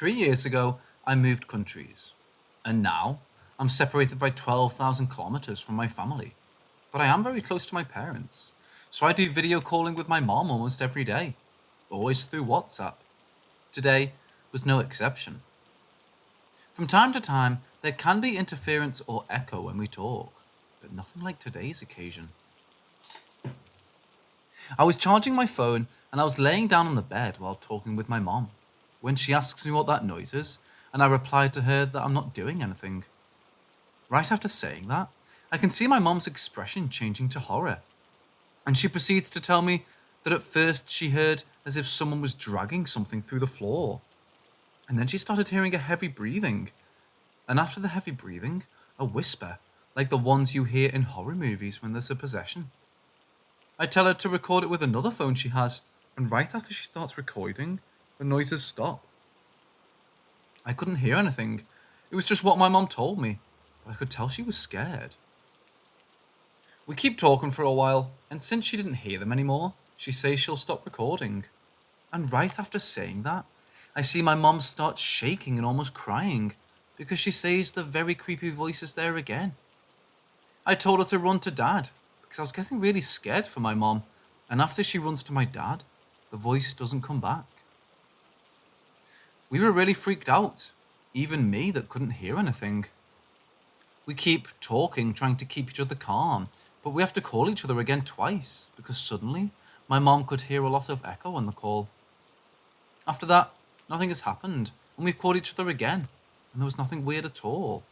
3 years ago, I moved countries, and now I'm separated by 12,000 kilometers from my family. But I am very close to my parents, so I do video calling with my mom almost every day, always through WhatsApp. Today was no exception. From time to time, there can be interference or echo when we talk, but nothing like today's occasion. I was charging my phone and I was laying down on the bed while talking with my mom when she asks me what that noise is, and I replied to her that I'm not doing anything. Right after saying that, I can see my mom's expression changing to horror, and she proceeds to tell me that at first she heard as if someone was dragging something through the floor, and then she started hearing a heavy breathing, and after the heavy breathing, a whisper, like the ones you hear in horror movies when there's a possession. I tell her to record it with another phone she has, and right after she starts recording, the noises stop. I couldn't hear anything. It was just what my mom told me, but I could tell she was scared. We keep talking for a while, and since she didn't hear them anymore, she says she'll stop recording. And right after saying that, I see my mom start shaking and almost crying, because she says the very creepy voice is there again. I told her to run to Dad, because I was getting really scared for my mom, and after she runs to my dad, the voice doesn't come back. We were really freaked out, even me that couldn't hear anything. We keep talking, trying to keep each other calm, but we have to call each other again twice, because suddenly, my mom could hear a lot of echo on the call. After that, nothing has happened, and we've called each other again, and there was nothing weird at all.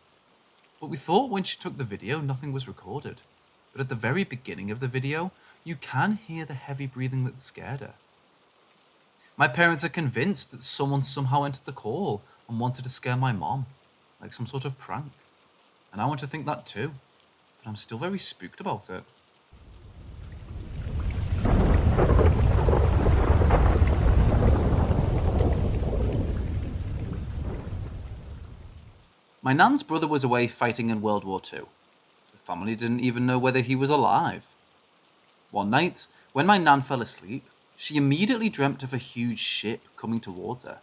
But we thought when she took the video, nothing was recorded. But at the very beginning of the video, you can hear the heavy breathing that scared her. My parents are convinced that someone somehow entered the call and wanted to scare my mom, like some sort of prank. And I want to think that too, but I'm still very spooked about it. My nan's brother was away fighting in World War II. The family didn't even know whether he was alive. One night, when my nan fell asleep, she immediately dreamt of a huge ship coming towards her.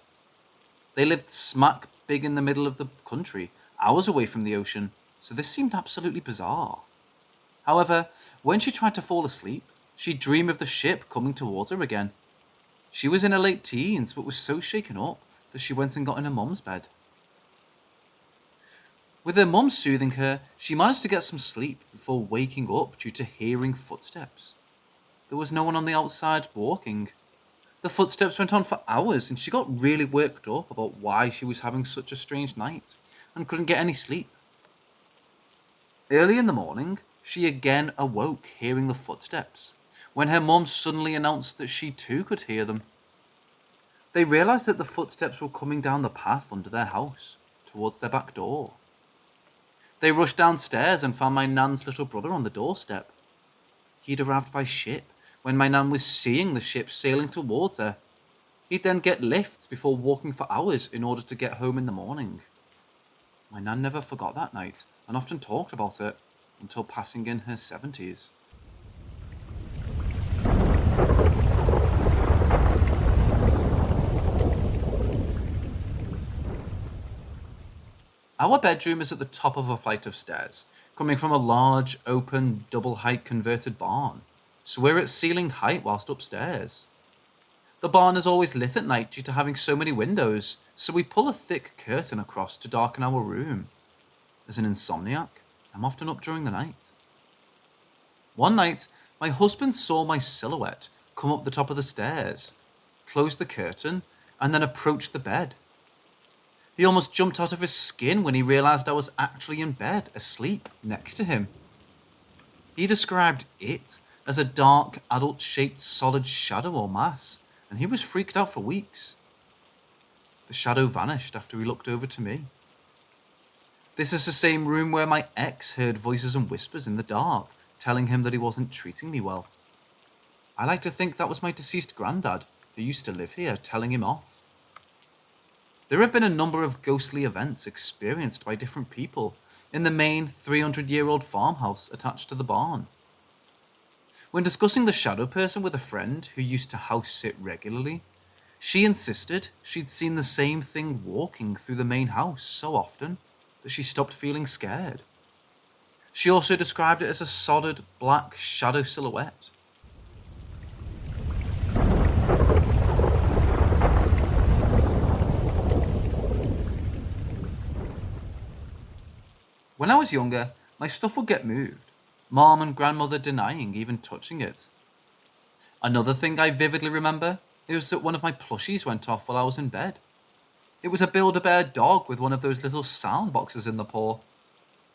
They lived smack big in the middle of the country, hours away from the ocean, so this seemed absolutely bizarre. However, when she tried to fall asleep, she'd dream of the ship coming towards her again. She was in her late teens, but was so shaken up that she went and got in her mum's bed. With her mum soothing her, she managed to get some sleep before waking up due to hearing footsteps. There was no one on the outside walking. The footsteps went on for hours and she got really worked up about why she was having such a strange night and couldn't get any sleep. Early in the morning, she again awoke hearing the footsteps, when her mum suddenly announced that she too could hear them. They realised that the footsteps were coming down the path under their house, towards their back door. They rushed downstairs and found my nan's little brother on the doorstep. He'd arrived by ship when my nan was seeing the ship sailing towards her. He'd then get lifts before walking for hours in order to get home in the morning. My nan never forgot that night and often talked about it until passing in her 70s. Our bedroom is at the top of a flight of stairs, coming from a large, open, double-height converted barn, so we're at ceiling height whilst upstairs. The barn is always lit at night due to having so many windows, so we pull a thick curtain across to darken our room. As an insomniac, I'm often up during the night. One night, my husband saw my silhouette come up the top of the stairs, close the curtain, and then approach the bed. He almost jumped out of his skin when he realised I was actually in bed, asleep, next to him. He described it as a dark, adult-shaped solid shadow or mass, and he was freaked out for weeks. The shadow vanished after he looked over to me. This is the same room where my ex heard voices and whispers in the dark, telling him that he wasn't treating me well. I like to think that was my deceased granddad, who used to live here, telling him off. There have been a number of ghostly events experienced by different people in the main 300-year-old farmhouse attached to the barn. When discussing the shadow person with a friend who used to house sit regularly, She insisted she'd seen the same thing walking through the main house so often that she stopped feeling scared. She also described it as a solid black shadow silhouette. When I was younger, my stuff would get moved, Mom and Grandmother denying even touching it. Another thing I vividly remember is that one of my plushies went off while I was in bed. It was a Build-A-Bear dog with one of those little sound boxes in the paw.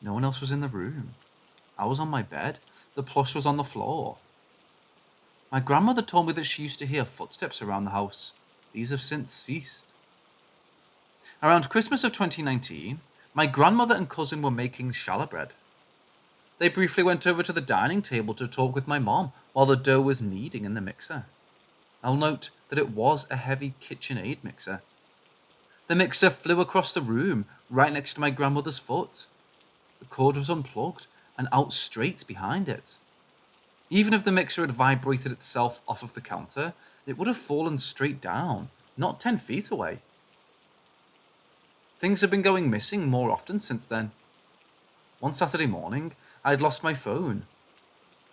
No one else was in the room. I was on my bed. The plush was on the floor. My grandmother told me that she used to hear footsteps around the house. These have since ceased. Around Christmas of 2019, my grandmother and cousin were making challah bread. They briefly went over to the dining table to talk with my mom while the dough was kneading in the mixer. I'll note that it was a heavy KitchenAid mixer. The mixer flew across the room right next to my grandmother's foot. The cord was unplugged and out straight behind it. Even if the mixer had vibrated itself off of the counter, it would have fallen straight down, not 10 feet away. Things have been going missing more often since then. One Saturday morning, I had lost my phone.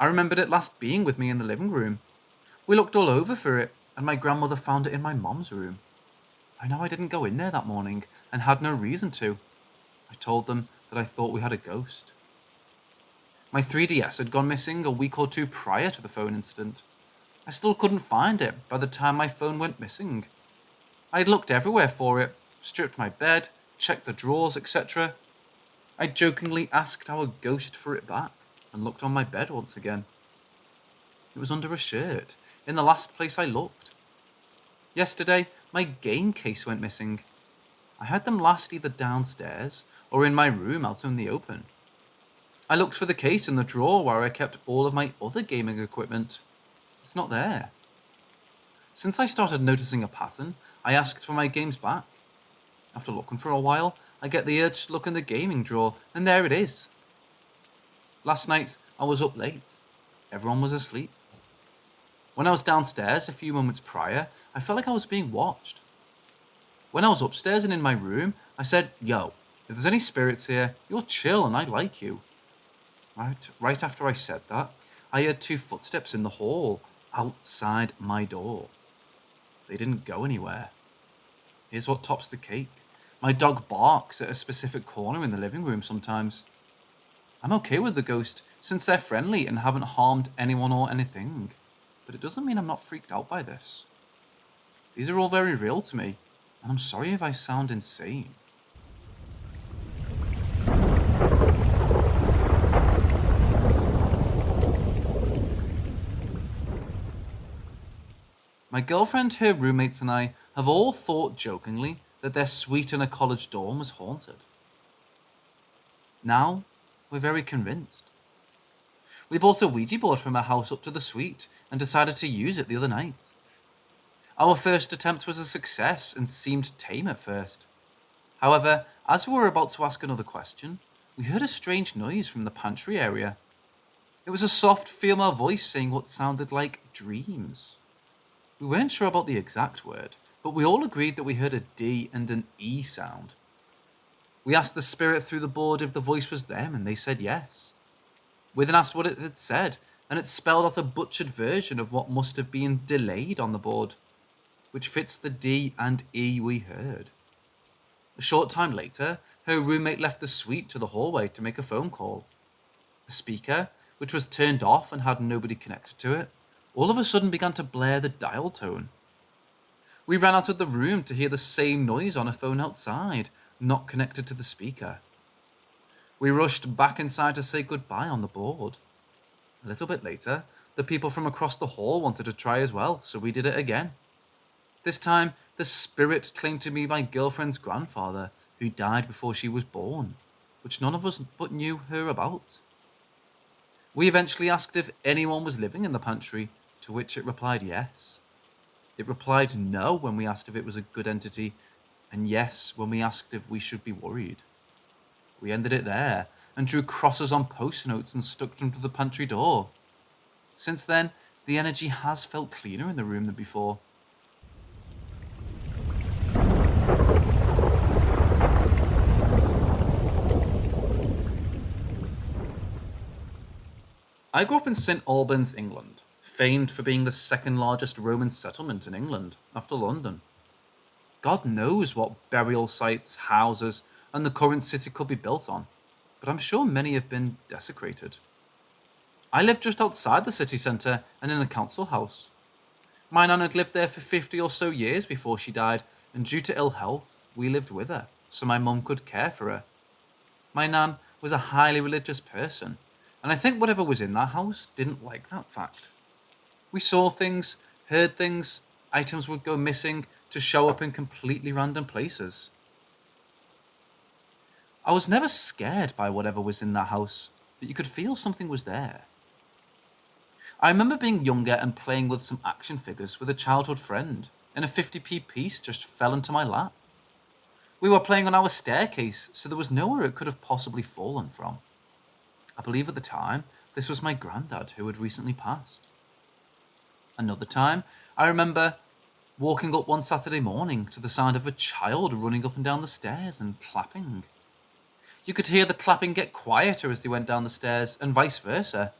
I remembered it last being with me in the living room. We looked all over for it, and my grandmother found it in my mom's room. I know I didn't go in there that morning, and had no reason to. I told them that I thought we had a ghost. My 3DS had gone missing a week or two prior to the phone incident. I still couldn't find it by the time my phone went missing. I had looked everywhere for it, stripped my bed, checked the drawers, etc. I jokingly asked our ghost for it back and looked on my bed once again. It was under a shirt, in the last place I looked. Yesterday, my game case went missing. I had them last either downstairs or in my room out in the open. I looked for the case in the drawer where I kept all of my other gaming equipment. It's not there. Since I started noticing a pattern, I asked for my games back. After looking for a while, I get the urge to look in the gaming drawer, and there it is. Last night, I was up late. Everyone was asleep. When I was downstairs a few moments prior, I felt like I was being watched. When I was upstairs and in my room, I said, "Yo, if there's any spirits here, you're chill and I like you." Right after I said that, I heard 2 footsteps in the hall, outside my door. They didn't go anywhere. Here's what tops the cake. My dog barks at a specific corner in the living room sometimes. I'm okay with the ghost, since they're friendly and haven't harmed anyone or anything. But it doesn't mean I'm not freaked out by this. These are all very real to me, and I'm sorry if I sound insane. My girlfriend, her roommates, and I have all thought jokingly that their suite in a college dorm was haunted. Now, we're very convinced. We bought a Ouija board from our house up to the suite and decided to use it the other night. Our first attempt was a success and seemed tame at first. However, as we were about to ask another question, we heard a strange noise from the pantry area. It was a soft female voice saying what sounded like dreams. We weren't sure about the exact word, but we all agreed that we heard a D and an E sound. We asked the spirit through the board if the voice was them, and they said yes. We then asked what it had said, and it spelled out a butchered version of what must have been delayed on the board, which fits the D and E we heard. A short time later, her roommate left the suite to the hallway to make a phone call. The speaker, which was turned off and had nobody connected to it, all of a sudden began to blare the dial tone. We ran out of the room to hear the same noise on a phone outside, not connected to the speaker. We rushed back inside to say goodbye on the board. A little bit later, the people from across the hall wanted to try as well, so we did it again. This time, the spirit claimed to be my girlfriend's grandfather, who died before she was born, which none of us but knew her about. We eventually asked if anyone was living in the pantry, to which it replied yes. It replied no when we asked if it was a good entity, and yes when we asked if we should be worried. We ended it there, and drew crosses on post notes and stuck them to the pantry door. Since then, the energy has felt cleaner in the room than before. I grew up in St Albans, England, famed for being the second largest Roman settlement in England after London. God knows what burial sites, houses, and the current city could be built on, but I'm sure many have been desecrated. I lived just outside the city centre and in a council house. My nan had lived there for 50 or so years before she died, and due to ill health, we lived with her, so my mum could care for her. My nan was a highly religious person, and I think whatever was in that house didn't like that fact. We saw things, heard things, items would go missing to show up in completely random places. I was never scared by whatever was in that house, but you could feel something was there. I remember being younger and playing with some action figures with a childhood friend, and a 50p piece just fell into my lap. We were playing on our staircase, so there was nowhere it could have possibly fallen from. I believe at the time, this was my granddad who had recently passed. Another time, I remember walking up one Saturday morning to the sound of a child running up and down the stairs and clapping. You could hear the clapping get quieter as they went down the stairs, and vice versa.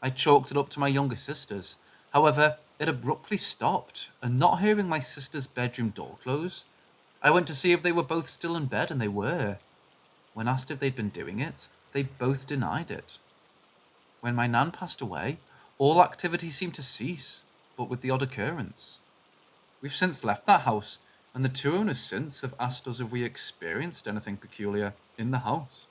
I chalked it up to my younger sisters. However, it abruptly stopped, and not hearing my sister's bedroom door close, I went to see if they were both still in bed, and they were. When asked if they'd been doing it, they both denied it. When my nan passed away, all activity seemed to cease, but with the odd occurrence. We've since left that house, and the two owners since have asked us if we experienced anything peculiar in the house.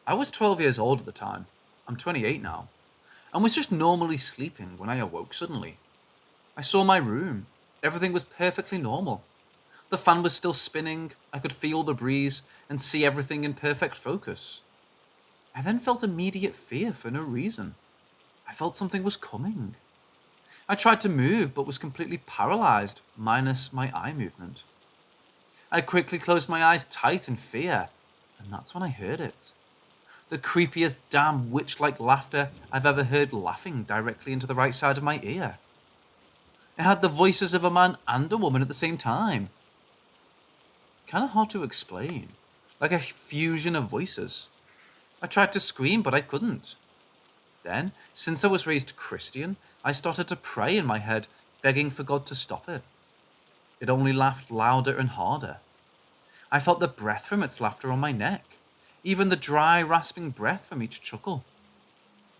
I was 12 years old at the time. I'm 28 now, and was just normally sleeping when I awoke suddenly. I saw my room. Everything was perfectly normal. The fan was still spinning, I could feel the breeze and see everything in perfect focus. I then felt immediate fear for no reason. I felt something was coming. I tried to move but was completely paralyzed, minus my eye movement. I quickly closed my eyes tight in fear, and that's when I heard it. The creepiest damn witch-like laughter I've ever heard, laughing directly into the right side of my ear. It had the voices of a man and a woman at the same time. Kind of hard to explain, like a fusion of voices. I tried to scream, but I couldn't. Then, since I was raised Christian, I started to pray in my head, begging for God to stop it. It only laughed louder and harder. I felt the breath from its laughter on my neck, even the dry, rasping breath from each chuckle.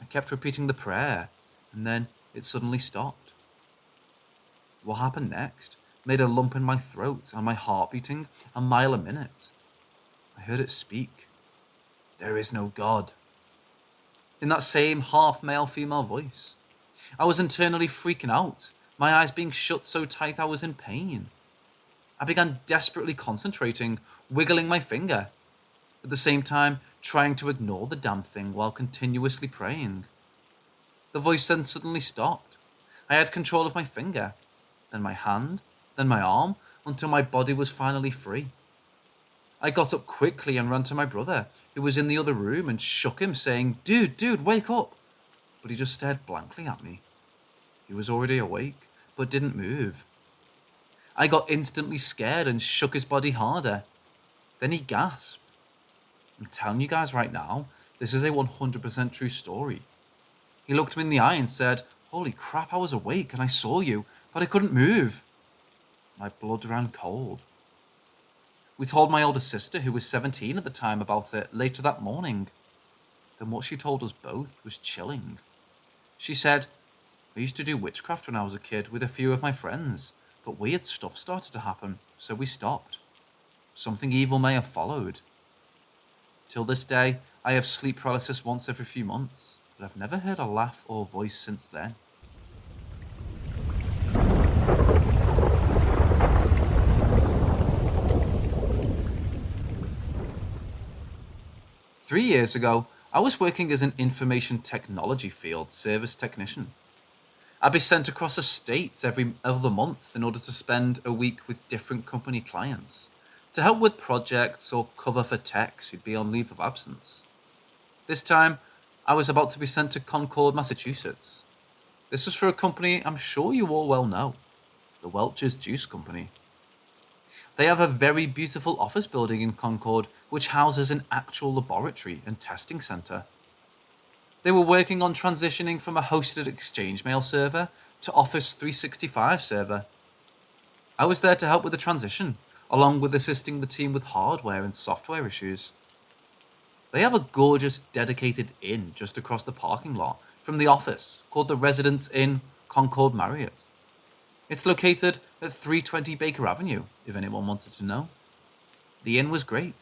I kept repeating the prayer, and then it suddenly stopped. What happened next made a lump in my throat and my heart beating a mile a minute. I heard it speak. There is no God. In that same half male female voice. I was internally freaking out, my eyes being shut so tight I was in pain. I began desperately concentrating, wiggling my finger, at the same time trying to ignore the damn thing while continuously praying. The voice then suddenly stopped. I had control of my finger, then my hand, then my arm, until my body was finally free. I got up quickly and ran to my brother, who was in the other room, and shook him, saying, Dude, wake up! But he just stared blankly at me. He was already awake, but didn't move. I got instantly scared and shook his body harder. Then he gasped. I'm telling you guys right now, this is a 100% true story. He looked me in the eye and said, Holy crap, I was awake and I saw you, but I couldn't move. My blood ran cold. We told my older sister, who was 17 at the time, about it later that morning. Then what she told us both was chilling. She said, I used to do witchcraft when I was a kid with a few of my friends, but weird stuff started to happen, so we stopped. Something evil may have followed. Till this day, I have sleep paralysis once every few months, but I've never heard a laugh or voice since then. Three years ago, I was working as an information technology field service technician. I'd be sent across the states every other month in order to spend a week with different company clients, to help with projects or cover for techs who'd be on leave of absence. This time, I was about to be sent to Concord, Massachusetts. This was for a company I'm sure you all well know, the the Welch's Juice Company. They have a very beautiful office building in Concord which houses an actual laboratory and testing centre. They were working on transitioning from a hosted Exchange Mail server to Office 365 server. I was there to help with the transition, along with assisting the team with hardware and software issues. They have a gorgeous dedicated inn just across the parking lot from the office called the Residence Inn Concord Marriott. It's located at 320 Baker Avenue, if anyone wanted to know. The inn was great.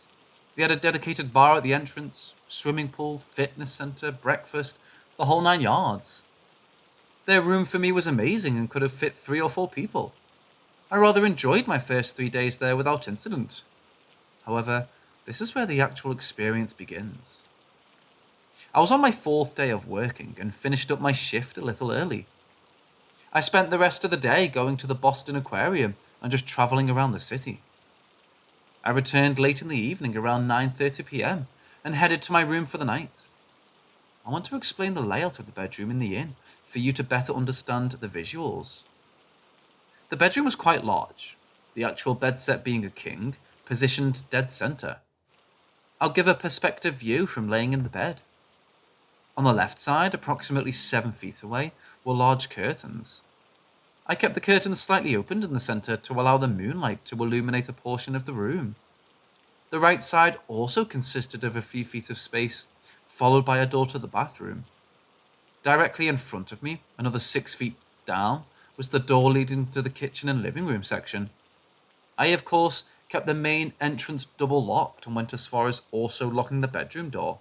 They had a dedicated bar at the entrance, swimming pool, fitness centre, breakfast, the whole 9 yards. Their room for me was amazing and could have fit 3 or 4 people. I rather enjoyed my first 3 days there without incident. However, this is where the actual experience begins. I was on my 4th day of working and finished up my shift a little early. I spent the rest of the day going to the Boston Aquarium and just travelling around the city. I returned late in the evening around 9:30 p.m. and headed to my room for the night. I want to explain the layout of the bedroom in the inn for you to better understand the visuals. The bedroom was quite large, the actual bed set being a king, positioned dead centre. I'll give a perspective view from laying in the bed. On the left side, approximately 7 feet away, were large curtains. I kept the curtains slightly opened in the centre to allow the moonlight to illuminate a portion of the room. The right side also consisted of a few feet of space, followed by a door to the bathroom. Directly in front of me, another 6 feet down, was the door leading to the kitchen and living room section. I, of course, kept the main entrance double locked and went as far as also locking the bedroom door.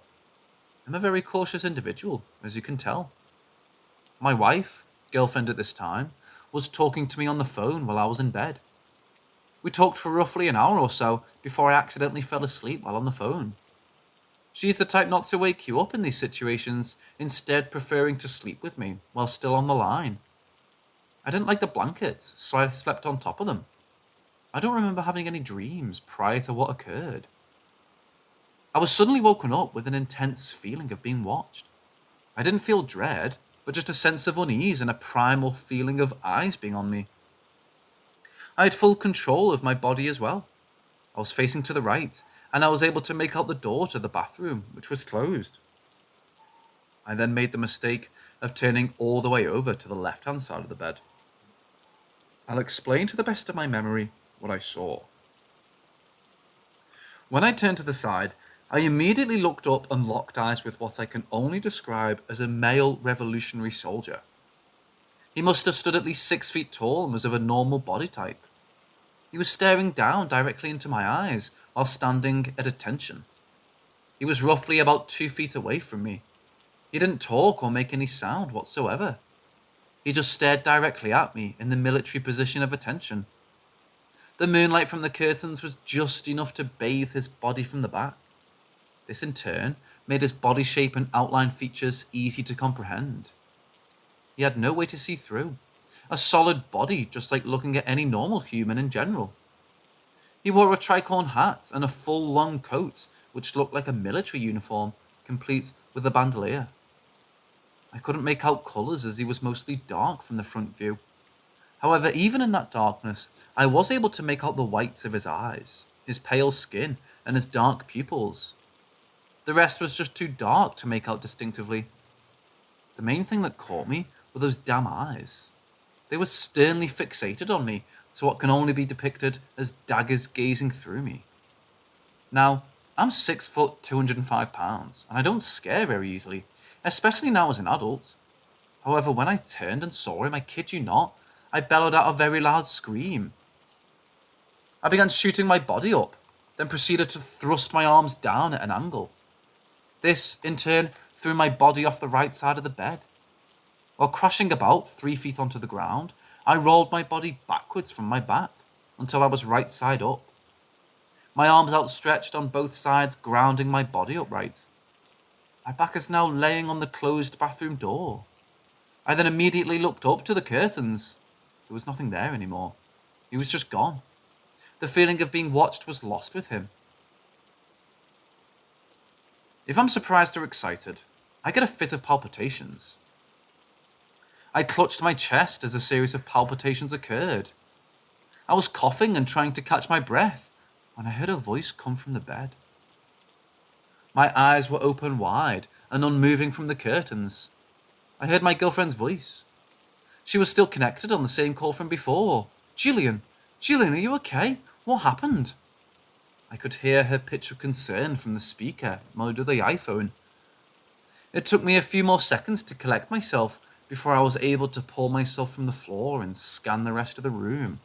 I'm a very cautious individual, as you can tell. My wife, girlfriend at this time, was talking to me on the phone while I was in bed. We talked for roughly an hour or so before I accidentally fell asleep while on the phone. She's the type not to wake you up in these situations, instead preferring to sleep with me while still on the line. I didn't like the blankets, so I slept on top of them. I don't remember having any dreams prior to what occurred. I was suddenly woken up with an intense feeling of being watched. I didn't feel dread, but just a sense of unease and a primal feeling of eyes being on me. I had full control of my body as well. I was facing to the right, and I was able to make out the door to the bathroom, which was closed. I then made the mistake of turning all the way over to the left-hand side of the bed. I'll explain to the best of my memory what I saw. When I turned to the side, I immediately looked up and locked eyes with what I can only describe as a male revolutionary soldier. He must have stood at least 6 feet tall and was of a normal body type. He was staring down directly into my eyes while standing at attention. He was roughly about 2 feet away from me. He didn't talk or make any sound whatsoever. He just stared directly at me in the military position of attention. The moonlight from the curtains was just enough to bathe his body from the back. This in turn made his body shape and outline features easy to comprehend. He had no way to see through. A solid body, just like looking at any normal human in general. He wore a tricorn hat and a full long coat, which looked like a military uniform, complete with a bandolier. I couldn't make out colours as he was mostly dark from the front view. However, even in that darkness, I was able to make out the whites of his eyes, his pale skin, and his dark pupils. The rest was just too dark to make out distinctively. The main thing that caught me were those damn eyes. They were sternly fixated on me, to what can only be depicted as daggers gazing through me. Now, I'm 6 foot 205 pounds, and I don't scare very easily, especially now as an adult. However, when I turned and saw him, I kid you not, I bellowed out a very loud scream. I began shooting my body up, then proceeded to thrust my arms down at an angle. This, in turn, threw my body off the right side of the bed. While crashing about 3 feet onto the ground, I rolled my body backwards from my back until I was right side up. My arms outstretched on both sides, grounding my body upright. My back is now laying on the closed bathroom door. I then immediately looked up to the curtains. There was nothing there anymore. He was just gone. The feeling of being watched was lost with him. If I'm surprised or excited, I get a fit of palpitations. I clutched my chest as a series of palpitations occurred. I was coughing and trying to catch my breath when I heard a voice come from the bed. My eyes were open wide and unmoving from the curtains. I heard my girlfriend's voice. She was still connected on the same call from before. Julian, are you okay? What happened? I could hear her pitch of concern from the speaker mode of the iPhone. It took me a few more seconds to collect myself before I was able to pull myself from the floor and scan the rest of the room.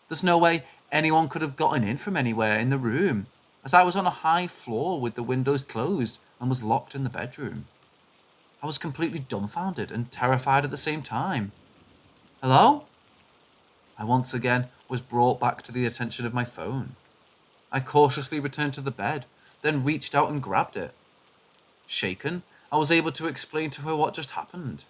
There's no way anyone could have gotten in from anywhere in the room, as I was on a high floor with the windows closed and was locked in the bedroom. I was completely dumbfounded and terrified at the same time. Hello? I once again was brought back to the attention of my phone. I cautiously returned to the bed, then reached out and grabbed it. Shaken, I was able to explain to her what just happened.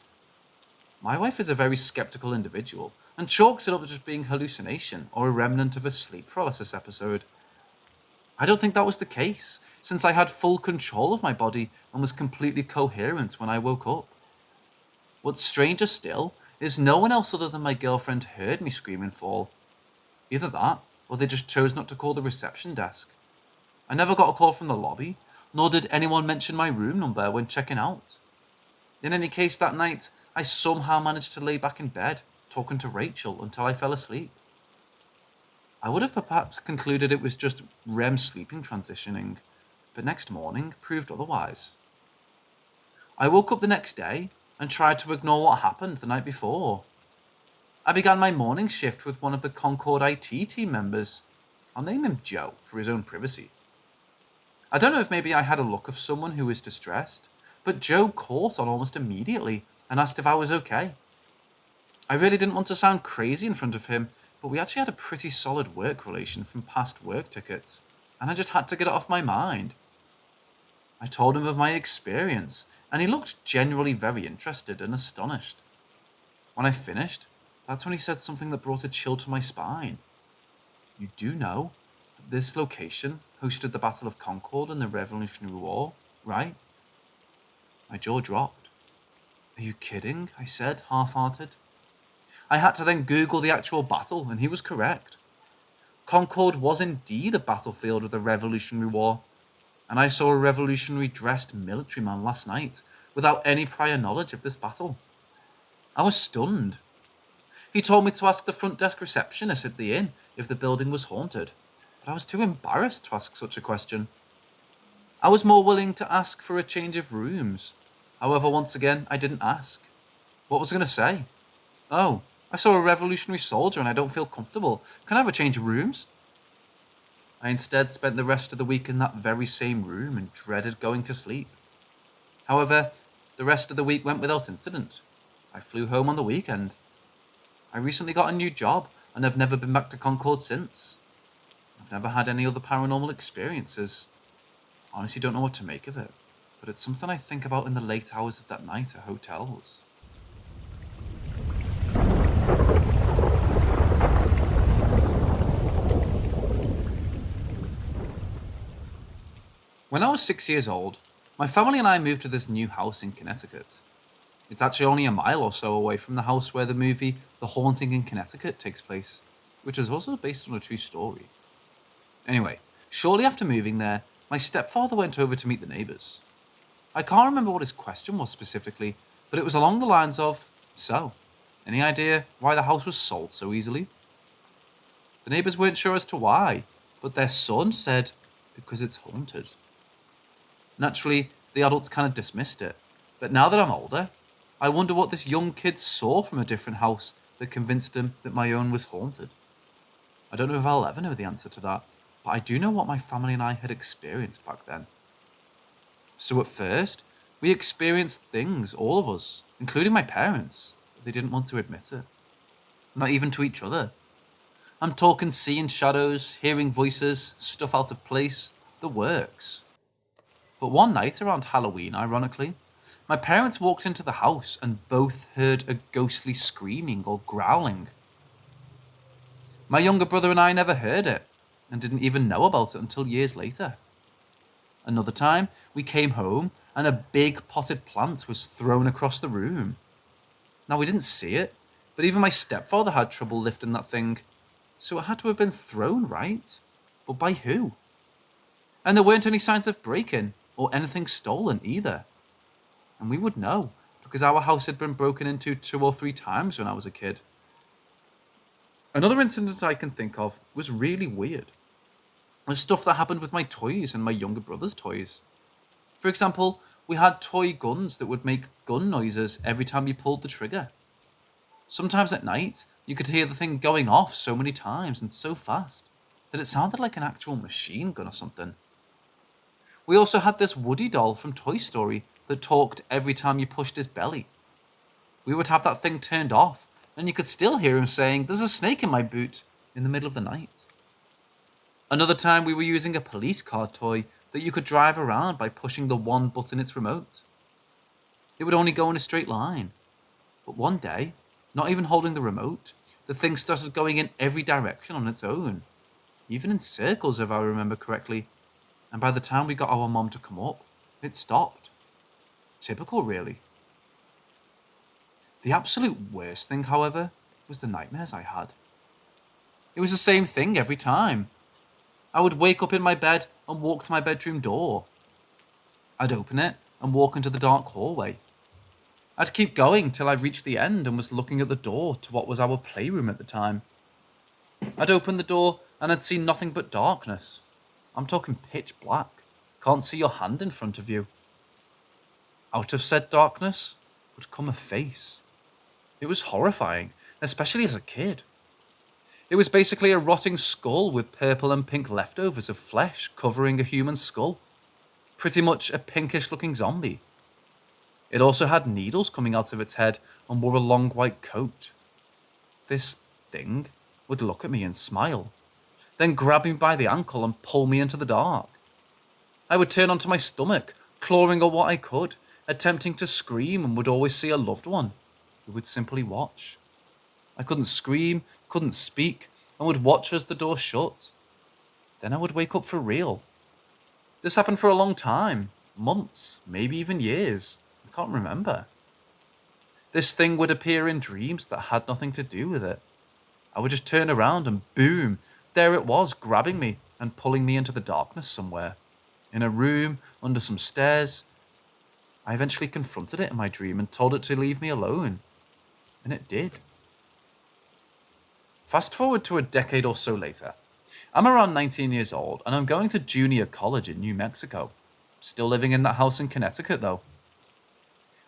My wife is a very skeptical individual and chalked it up as just being hallucination or a remnant of a sleep paralysis episode. I don't think that was the case, since I had full control of my body and was completely coherent when I woke up. What's stranger still is no one else other than my girlfriend heard me scream and fall. Either that, or they just chose not to call the reception desk. I never got a call from the lobby, nor did anyone mention my room number when checking out. In any case, that night, I somehow managed to lay back in bed, talking to Rachel until I fell asleep. I would have perhaps concluded it was just REM sleeping transitioning, but next morning proved otherwise. I woke up the next day and tried to ignore what happened the night before. I began my morning shift with one of the Concord IT team members. I'll name him Joe for his own privacy. I don't know if maybe I had a look of someone who was distressed, but Joe caught on almost immediately and asked if I was okay. I really didn't want to sound crazy in front of him, but we actually had a pretty solid work relation from past work tickets, and I just had to get it off my mind. I told him of my experience, and he looked genuinely very interested and astonished. When I finished, that's when he said something that brought a chill to my spine. You do know that this location hosted the Battle of Concord in the Revolutionary War, right? My jaw dropped. Are you kidding? I said, half-hearted. I had to then Google the actual battle, and he was correct. Concord was indeed a battlefield of the Revolutionary War, and I saw a revolutionary-dressed military man last night without any prior knowledge of this battle. I was stunned. He told me to ask the front desk receptionist at the inn if the building was haunted, but I was too embarrassed to ask such a question. I was more willing to ask for a change of rooms. However, once again, I didn't ask. What was I going to say? Oh, I saw a revolutionary soldier and I don't feel comfortable. Can I have a change of rooms? I instead spent the rest of the week in that very same room and dreaded going to sleep. However, the rest of the week went without incident. I flew home on the weekend. I recently got a new job and have never been back to Concord since. I've never had any other paranormal experiences. I honestly don't know what to make of it, but it's something I think about in the late hours of that night at hotels. When I was 6 years old, my family and I moved to this new house in Connecticut. It's actually only a mile or so away from the house where the movie The Haunting in Connecticut takes place, which is also based on a true story. Anyway, shortly after moving there, my stepfather went over to meet the neighbours. I can't remember what his question was specifically, but it was along the lines of, so, any idea why the house was sold so easily? The neighbours weren't sure as to why, but their son said, because it's haunted. Naturally, the adults kind of dismissed it, but now that I'm older, I wonder what this young kid saw from a different house that convinced him that my own was haunted. I don't know if I'll ever know the answer to that, but I do know what my family and I had experienced back then. So at first, we experienced things, all of us, including my parents, but they didn't want to admit it. Not even to each other. I'm talking seeing shadows, hearing voices, stuff out of place, the works. But one night around Halloween, ironically, my parents walked into the house and both heard a ghostly screaming or growling. My younger brother and I never heard it, and didn't even know about it until years later. Another time, we came home and a big potted plant was thrown across the room. Now, we didn't see it, but even my stepfather had trouble lifting that thing. So it had to have been thrown, right? But by who? And there weren't any signs of break-in or anything stolen either. And we would know, because our house had been broken into 2 or 3 times when I was a kid. Another incident I can think of was really weird. It was stuff that happened with my toys and my younger brother's toys. For example, we had toy guns that would make gun noises every time you pulled the trigger. Sometimes at night, you could hear the thing going off so many times and so fast that it sounded like an actual machine gun or something. We also had this Woody doll from Toy Story that talked every time you pushed his belly. We would have that thing turned off, and you could still hear him saying, "There's a snake in my boot," in the middle of the night. Another time we were using a police car toy that you could drive around by pushing the one button its remote. It would only go in a straight line. But one day, not even holding the remote, the thing started going in every direction on its own. Even in circles, if I remember correctly. And by the time we got our mom to come up, it stopped. Typical, really. The absolute worst thing, however, was the nightmares I had. It was the same thing every time. I would wake up in my bed and walk to my bedroom door. I'd open it and walk into the dark hallway. I'd keep going till I reached the end and was looking at the door to what was our playroom at the time. I'd open the door and I'd see nothing but darkness. I'm talking pitch black. Can't see your hand in front of you. Out of said darkness would come a face. It was horrifying, especially as a kid. It was basically a rotting skull with purple and pink leftovers of flesh covering a human skull. Pretty much a pinkish looking zombie. It also had needles coming out of its head and wore a long white coat. This thing would look at me and smile, then grab me by the ankle and pull me into the dark. I would turn onto my stomach, clawing at what I could, attempting to scream, and would always see a loved one who would simply watch. I couldn't scream, couldn't speak, and would watch as the door shut. Then I would wake up for real. This happened for a long time, months, maybe even years. I can't remember. This thing would appear in dreams that had nothing to do with it. I would just turn around and boom, there it was, grabbing me and pulling me into the darkness somewhere. In a room, under some stairs. I eventually confronted it in my dream and told it to leave me alone. And it did. Fast forward to a decade or so later. I'm around 19 years old and I'm going to junior college in New Mexico. Still living in that house in Connecticut though.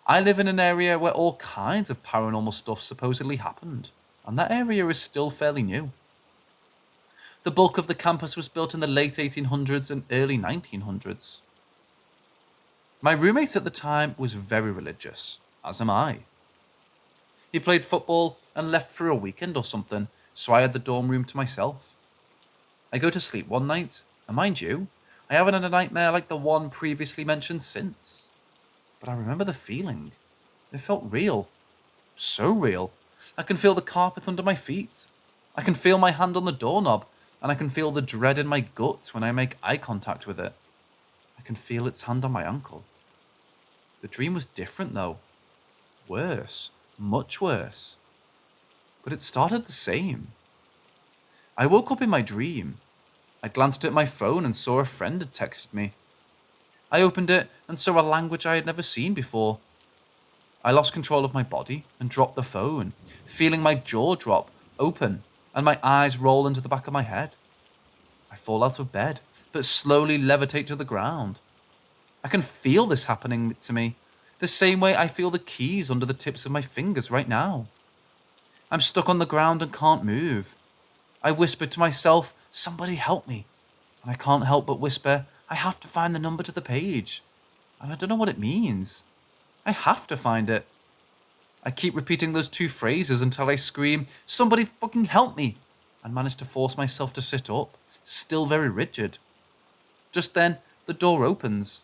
I live in an area where all kinds of paranormal stuff supposedly happened, and that area is still fairly new. The bulk of the campus was built in the late 1800s and early 1900s. My roommate at the time was very religious, as am I. He played football and left for a weekend or something, so I had the dorm room to myself. I go to sleep one night, and mind you, I haven't had a nightmare like the one previously mentioned since. But I remember the feeling. It felt real. So real. I can feel the carpet under my feet. I can feel my hand on the doorknob, and I can feel the dread in my gut when I make eye contact with it. I can feel its hand on my ankle. The dream was different though. Worse. Much worse. But it started the same. I woke up in my dream. I glanced at my phone and saw a friend had texted me. I opened it and saw a language I had never seen before. I lost control of my body and dropped the phone, feeling my jaw drop, open, and my eyes roll into the back of my head. I fall out of bed, but slowly levitate to the ground. I can feel this happening to me, the same way I feel the keys under the tips of my fingers right now. I'm stuck on the ground and can't move. I whisper to myself, "Somebody help me." And I can't help but whisper, "I have to find the number to the page." And I don't know what it means. I have to find it. I keep repeating those 2 phrases until I scream, "Somebody fucking help me," and manage to force myself to sit up, still very rigid. Just then, the door opens.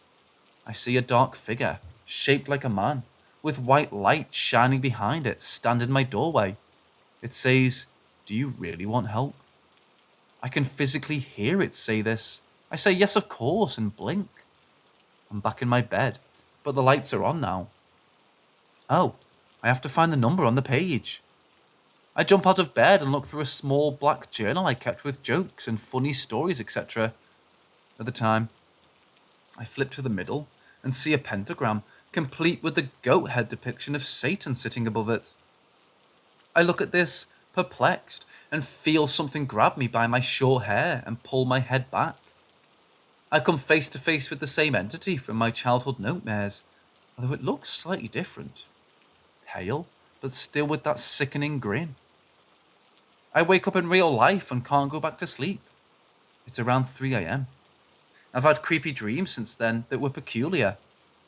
I see a dark figure, shaped like a man, with white light shining behind it, stand in my doorway. It says, "Do you really want help?" I can physically hear it say this. I say yes, of course, and blink. I'm back in my bed, but the lights are on now. Oh, I have to find the number on the page. I jump out of bed and look through a small black journal I kept with jokes and funny stories, etc. At the time, I flip to the middle and see a pentagram, complete with the goat head depiction of Satan sitting above it. I look at this, perplexed, and feel something grab me by my short hair and pull my head back. I come face to face with the same entity from my childhood nightmares, although it looks slightly different. Pale, but still with that sickening grin. I wake up in real life and can't go back to sleep. It's around 3 a.m. I've had creepy dreams since then that were peculiar,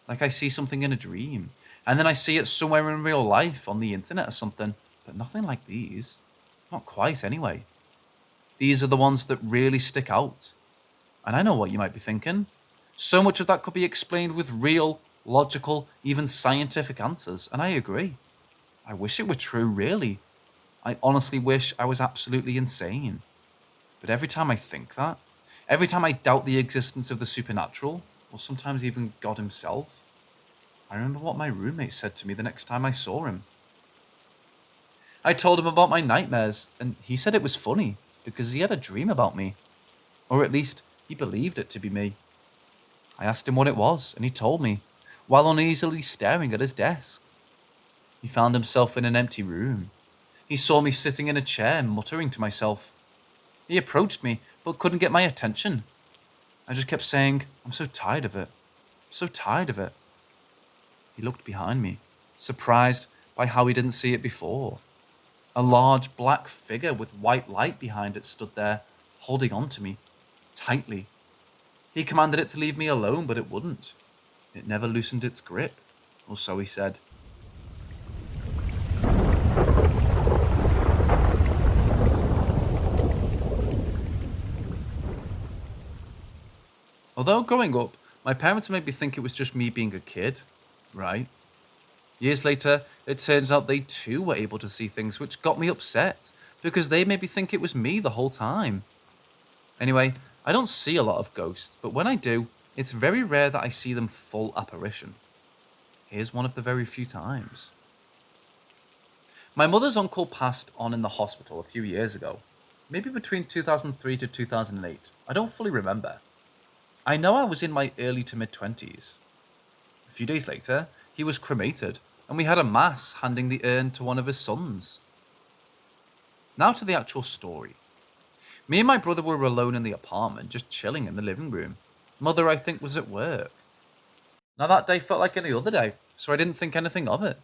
like I see something in a dream, and then I see it somewhere in real life on the internet or something, but nothing like these. Not quite, anyway. These are the ones that really stick out. And I know what you might be thinking. So much of that could be explained with real, logical, even scientific answers, and I agree. I wish it were true, really. I honestly wish I was absolutely insane. But every time I think that, every time I doubt the existence of the supernatural, or sometimes even God himself, I remember what my roommate said to me the next time I saw him. I told him about my nightmares, and he said it was funny, because he had a dream about me. Or at least, he believed it to be me. I asked him what it was, and he told me, while uneasily staring at his desk. He found himself in an empty room. He saw me sitting in a chair, muttering to myself. He approached me, but couldn't get my attention. I just kept saying, I'm so tired of it. I'm so tired of it. He looked behind me, surprised by how he didn't see it before. A large black figure with white light behind it stood there, holding on to me, tightly. He commanded it to leave me alone, but it wouldn't. It never loosened its grip, or so he said. Although growing up, my parents made me think it was just me being a kid, right? Years later, it turns out they too were able to see things, which got me upset, because they made me think it was me the whole time. Anyway, I don't see a lot of ghosts, but when I do, it's very rare that I see them full apparition. Here's one of the very few times. My mother's uncle passed on in the hospital a few years ago, maybe between 2003 to 2008. I don't fully remember. I know I was in my early to mid-20s. A few days later, he was cremated, and we had a mass handing the urn to one of his sons. Now to the actual story. Me and my brother were alone in the apartment, just chilling in the living room. Mother, I think, was at work. Now that day felt like any other day, so I didn't think anything of it.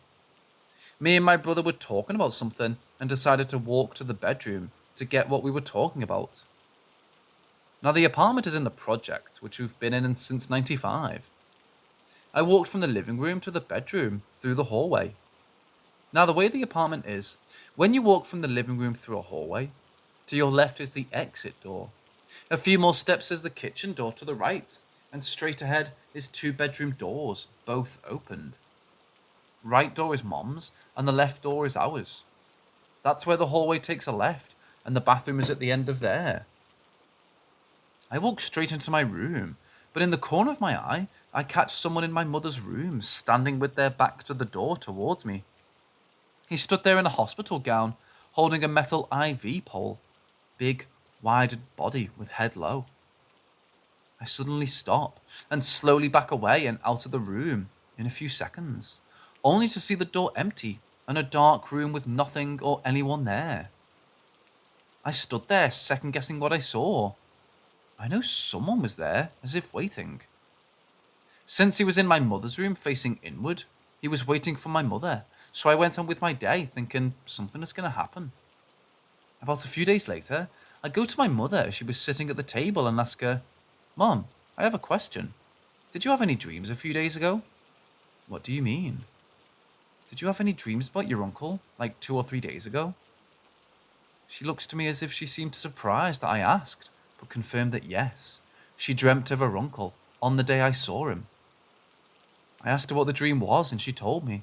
Me and my brother were talking about something and decided to walk to the bedroom to get what we were talking about. Now the apartment is in the project, which we've been in since '95. I walked from the living room to the bedroom through the hallway. Now the way the apartment is, when you walk from the living room through a hallway, to your left is the exit door. A few more steps is the kitchen door to the right, and straight ahead is 2 bedroom doors, both opened. Right door is Mom's, and the left door is ours. That's where the hallway takes a left, and the bathroom is at the end of there. I walk straight into my room, but in the corner of my eye, I catch someone in my mother's room standing with their back to the door towards me. He stood there in a hospital gown, holding a metal IV pole, big, wide body with head low. I suddenly stop and slowly back away and out of the room in a few seconds, only to see the door empty and a dark room with nothing or anyone there. I stood there second guessing what I saw. I know someone was there, as if waiting. Since he was in my mother's room facing inward, he was waiting for my mother, so I went on with my day thinking something is going to happen. About a few days later, I go to my mother. She was sitting at the table and ask her, Mom, I have a question. Did you have any dreams a few days ago? What do you mean? Did you have any dreams about your uncle, like 2 or 3 days ago? She looks to me as if she seemed surprised that I asked, but confirmed that yes, she dreamt of her uncle on the day I saw him. I asked her what the dream was, and she told me.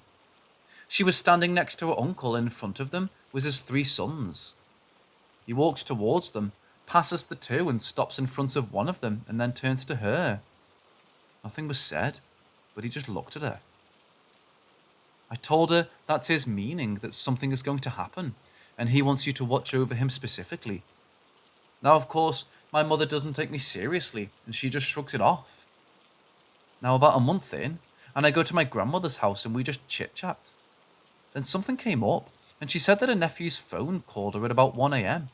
She was standing next to her uncle, and in front of them was his 3 sons. He walks towards them, passes the 2 and stops in front of one of them, and then turns to her. Nothing was said, but he just looked at her. I told her that's his meaning, that something is going to happen, and he wants you to watch over him specifically. Now, of course, my mother doesn't take me seriously, and she just shrugs it off. Now, about a month in, and I go to my grandmother's house and we just chit-chat. Then something came up, and she said that her nephew's phone called her at about 1 a.m.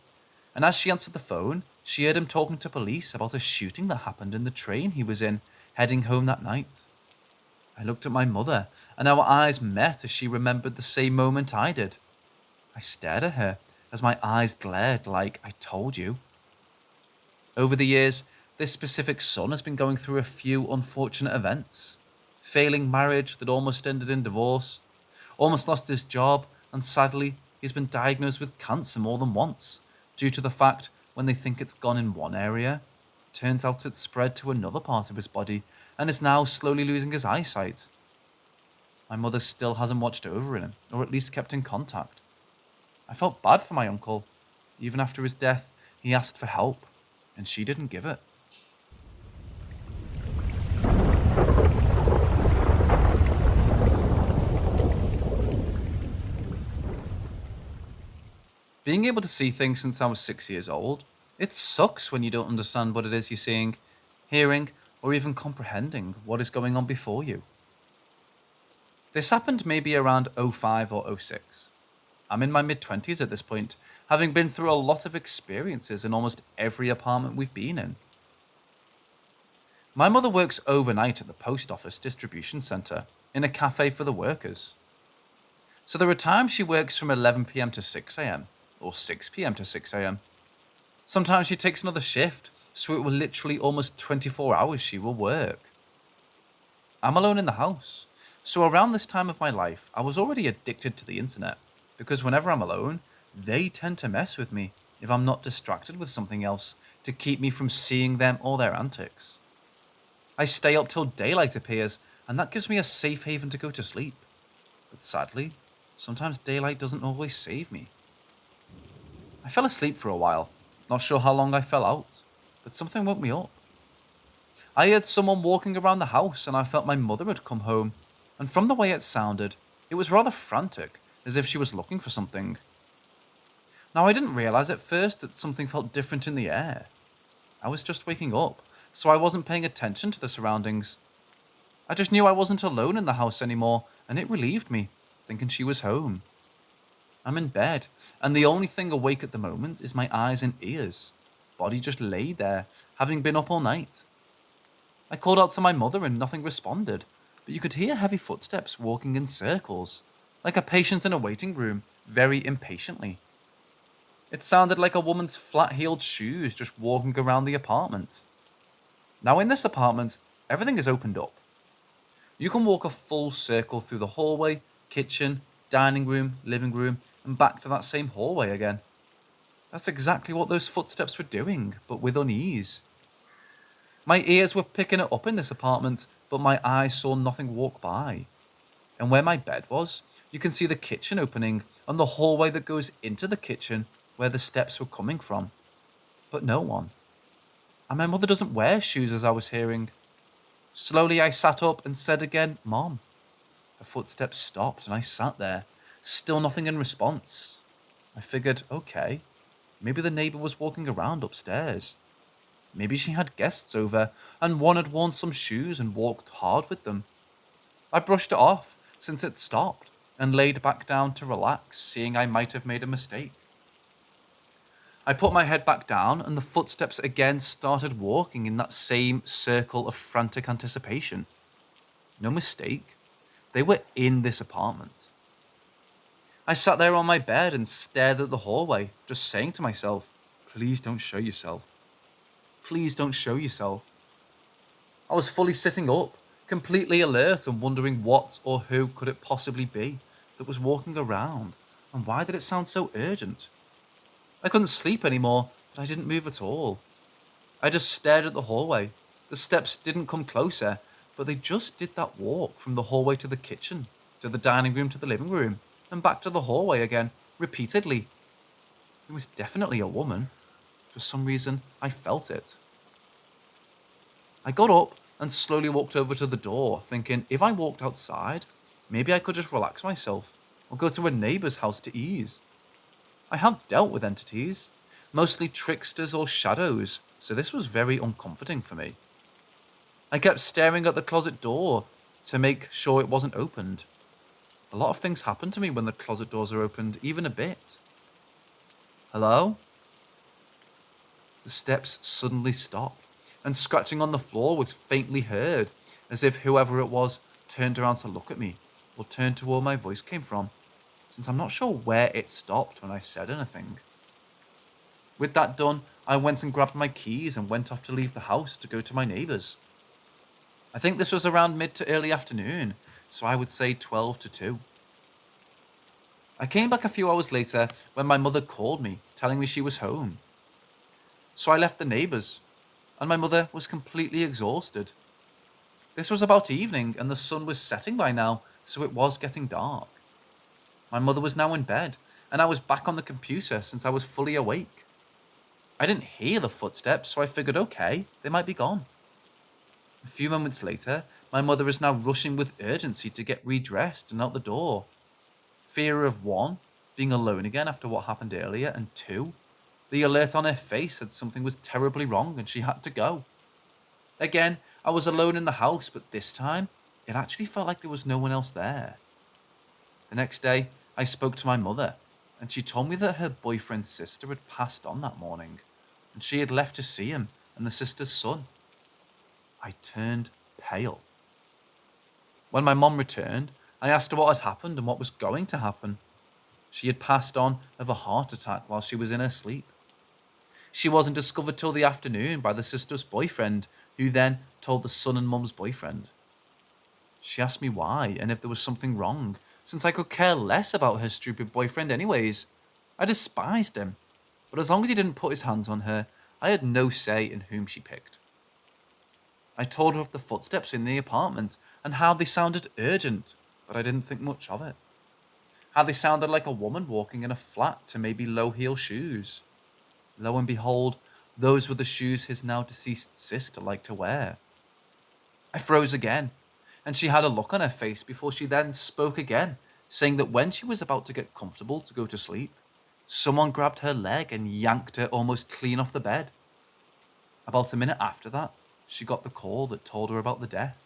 And as she answered the phone, she heard him talking to police about a shooting that happened in the train he was in, heading home that night. I looked at my mother, and our eyes met as she remembered the same moment I did. I stared at her as my eyes glared like, "I told you." Over the years, this specific son has been going through a few unfortunate events. Failing marriage that almost ended in divorce, almost lost his job, and sadly, he's been diagnosed with cancer more than once, due to the fact when they think it's gone in one area, it turns out it's spread to another part of his body and is now slowly losing his eyesight. My mother still hasn't watched over him, or at least kept in contact. I felt bad for my uncle. Even after his death, he asked for help, and she didn't give it. Being able to see things since I was 6 years old, it sucks when you don't understand what it is you're seeing, hearing, or even comprehending what is going on before you. This happened maybe around '05 or '06. I'm in my mid-20s at this point, having been through a lot of experiences in almost every apartment we've been in. My mother works overnight at the post office distribution centre in a cafe for the workers. So there are times she works from 11 p.m. to 6 a.m. or 6 p.m. to 6 a.m. Sometimes she takes another shift, so it will literally almost 24 hours she will work. I'm alone in the house, so around this time of my life, I was already addicted to the internet, because whenever I'm alone, they tend to mess with me if I'm not distracted with something else to keep me from seeing them or their antics. I stay up till daylight appears, and that gives me a safe haven to go to sleep. But sadly, sometimes daylight doesn't always save me. I fell asleep for a while, not sure how long I fell out, but something woke me up. I heard someone walking around the house and I felt my mother had come home, and from the way it sounded, it was rather frantic, as if she was looking for something. Now, I didn't realise at first that something felt different in the air. I was just waking up, so I wasn't paying attention to the surroundings. I just knew I wasn't alone in the house anymore, and it relieved me, thinking she was home. I'm in bed, and the only thing awake at the moment is my eyes and ears. Body just lay there, having been up all night. I called out to my mother and nothing responded, but you could hear heavy footsteps walking in circles, like a patient in a waiting room, very impatiently. It sounded like a woman's flat-heeled shoes just walking around the apartment. Now, in this apartment, everything is opened up. You can walk a full circle through the hallway, kitchen, dining room, living room, and back to that same hallway again. That's exactly what those footsteps were doing, but with unease. My ears were picking it up in this apartment, but my eyes saw nothing walk by. And where my bed was, you can see the kitchen opening and the hallway that goes into the kitchen where the steps were coming from. But no one. And my mother doesn't wear shoes, as I was hearing. Slowly I sat up and said again, "Mom." The footsteps stopped and I sat there, still nothing in response. I figured, okay, maybe the neighbour was walking around upstairs. Maybe she had guests over and one had worn some shoes and walked hard with them. I brushed it off since it stopped and laid back down to relax, seeing I might have made a mistake. I put my head back down and the footsteps again started walking in that same circle of frantic anticipation. No mistake. They were in this apartment. I sat there on my bed and stared at the hallway, just saying to myself, "Please don't show yourself. Please don't show yourself." I was fully sitting up, completely alert and wondering what or who could it possibly be that was walking around, and why did it sound so urgent? I couldn't sleep anymore, but I didn't move at all. I just stared at the hallway. The steps didn't come closer, but they just did that walk from the hallway to the kitchen, to the dining room to the living room, and back to the hallway again, repeatedly. It was definitely a woman. For some reason, I felt it. I got up and slowly walked over to the door, thinking if I walked outside, maybe I could just relax myself, or go to a neighbour's house to ease. I have dealt with entities, mostly tricksters or shadows, so this was very uncomforting for me. I kept staring at the closet door to make sure it wasn't opened. A lot of things happen to me when the closet doors are opened, even a bit. Hello? The steps suddenly stopped, and scratching on the floor was faintly heard, as if whoever it was turned around to look at me, or turned to where my voice came from, since I'm not sure where it stopped when I said anything. With that done, I went and grabbed my keys and went off to leave the house to go to my neighbours. I think this was around mid to early afternoon, so I would say 12 to 2. I came back a few hours later when my mother called me, telling me she was home. So I left the neighbours, and my mother was completely exhausted. This was about evening, and the sun was setting by now, so it was getting dark. My mother was now in bed, and I was back on the computer since I was fully awake. I didn't hear the footsteps, so I figured, okay, they might be gone. A few moments later, my mother is now rushing with urgency to get redressed and out the door. Fear of 1, being alone again after what happened earlier, and 2, the alert on her face said something was terribly wrong and she had to go. Again, I was alone in the house, but this time, it actually felt like there was no one else there. The next day, I spoke to my mother, and she told me that her boyfriend's sister had passed on that morning, and she had left to see him and the sister's son. I turned pale. When my mom returned, I asked her what had happened and what was going to happen. She had passed on of a heart attack while she was in her sleep. She wasn't discovered till the afternoon by the sister's boyfriend, who then told the son and mum's boyfriend. She asked me why and if there was something wrong, since I could care less about her stupid boyfriend anyways. I despised him, but as long as he didn't put his hands on her, I had no say in whom she picked. I told her of the footsteps in the apartment and how they sounded urgent, but I didn't think much of it. How they sounded like a woman walking in a flat to maybe low-heel shoes. Lo and behold, those were the shoes his now deceased sister liked to wear. I froze again, and she had a look on her face before she then spoke again, saying that when she was about to get comfortable to go to sleep, someone grabbed her leg and yanked her almost clean off the bed. About a minute after that, she got the call that told her about the death.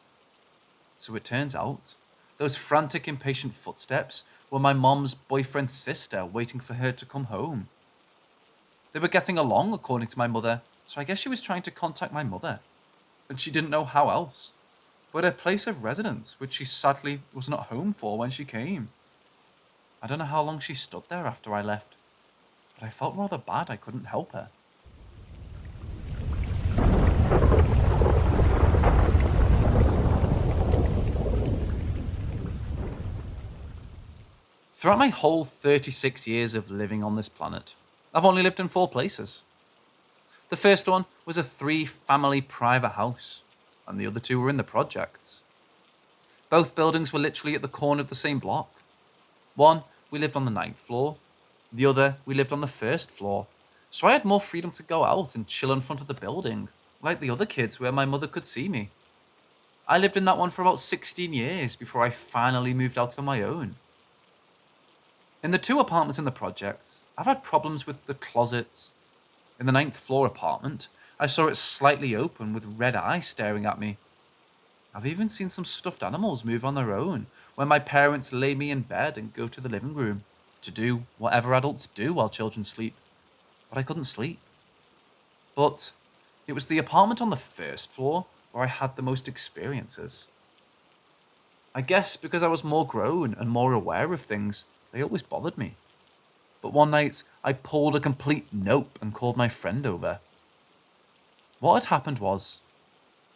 So it turns out, those frantic, impatient footsteps were my mom's boyfriend's sister waiting for her to come home. They were getting along, according to my mother, so I guess she was trying to contact my mother, and she didn't know how else, but her place of residence, which she sadly was not home for when she came. I don't know how long she stood there after I left, but I felt rather bad I couldn't help her. Throughout my whole 36 years of living on this planet, I've only lived in 4 places. The first one was a 3-family private house, and the other 2 were in the projects. Both buildings were literally at the corner of the same block. One, we lived on the 9th floor. The other, we lived on the 1st floor, so I had more freedom to go out and chill in front of the building, like the other kids where my mother could see me. I lived in that one for about 16 years before I finally moved out on my own. In the 2 apartments in the projects, I've had problems with the closets. In the 9th floor apartment, I saw it slightly open with red eyes staring at me. I've even seen some stuffed animals move on their own when my parents lay me in bed and go to the living room to do whatever adults do while children sleep. But I couldn't sleep. But it was the apartment on the 1st floor where I had the most experiences. I guess because I was more grown and more aware of things, they always bothered me. But one night, I pulled a complete nope and called my friend over. What had happened was,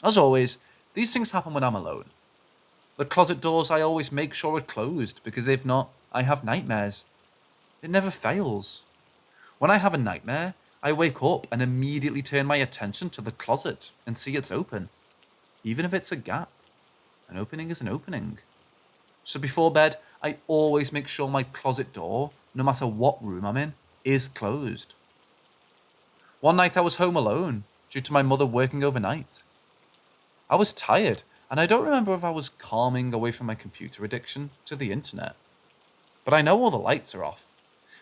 as always, these things happen when I'm alone. The closet doors I always make sure are closed, because if not, I have nightmares. It never fails. When I have a nightmare, I wake up and immediately turn my attention to the closet and see it's open. Even if it's a gap, an opening is an opening. So before bed, I always make sure my closet door, no matter what room I'm in, is closed. One night I was home alone, due to my mother working overnight. I was tired, and I don't remember if I was calming away from my computer addiction to the internet. But I know all the lights are off,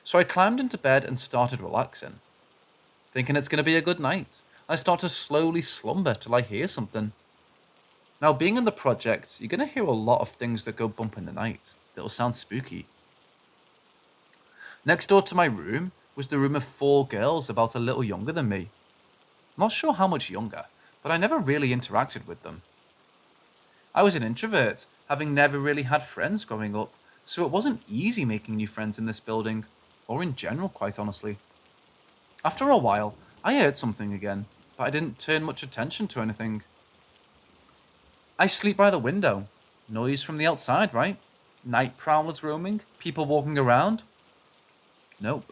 So I climbed into bed and started relaxing, thinking it's going to be a good night. I start to slowly slumber till I hear something. Now, being in the project, you're going to hear a lot of things that go bump in the night. It'll sound spooky. Next door to my room was the room of 4 girls about a little younger than me. Not sure how much younger, but I never really interacted with them. I was an introvert, having never really had friends growing up, so it wasn't easy making new friends in this building, or in general, quite honestly. After a while, I heard something again, but I didn't turn much attention to anything. I sleep by the window. Noise from the outside, right? Night prowlers roaming? People walking around? Nope.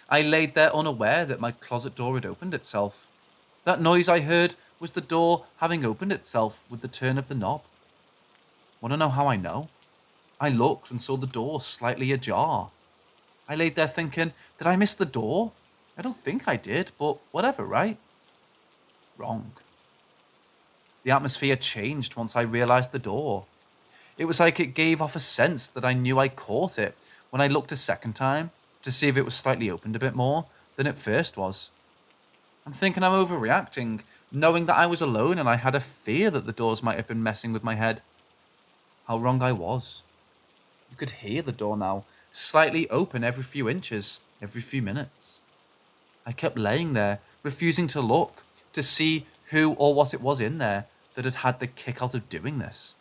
I laid there unaware that my closet door had opened itself. That noise I heard was the door having opened itself with the turn of the knob. Want to know how I know? I looked and saw the door slightly ajar. I laid there thinking, did I miss the door? I don't think I did, but whatever, right? Wrong. The atmosphere changed once I realized the door. It was like it gave off a sense that I knew I caught it when I looked a second time to see if it was slightly opened a bit more than it first was. I'm thinking I'm overreacting, knowing that I was alone and I had a fear that the doors might have been messing with my head. How wrong I was. You could hear the door now, slightly open every few inches, every few minutes. I kept laying there, refusing to look, to see who or what it was in there that had had the kick out of doing this.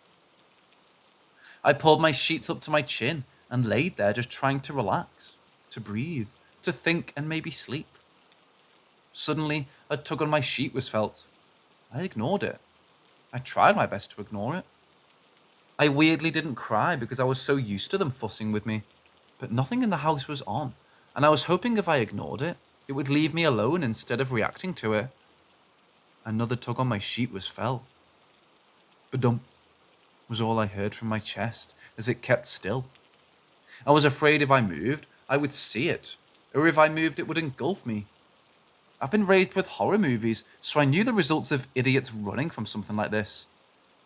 I pulled my sheets up to my chin and laid there just trying to relax, to breathe, to think and maybe sleep. Suddenly, a tug on my sheet was felt. I ignored it. I tried my best to ignore it. I weirdly didn't cry because I was so used to them fussing with me, but nothing in the house was on, and I was hoping if I ignored it, it would leave me alone instead of reacting to it. Another tug on my sheet was felt. Badump was all I heard from my chest as it kept still. I was afraid if I moved, I would see it, or if I moved, it would engulf me. I've been raised with horror movies, so I knew the results of idiots running from something like this.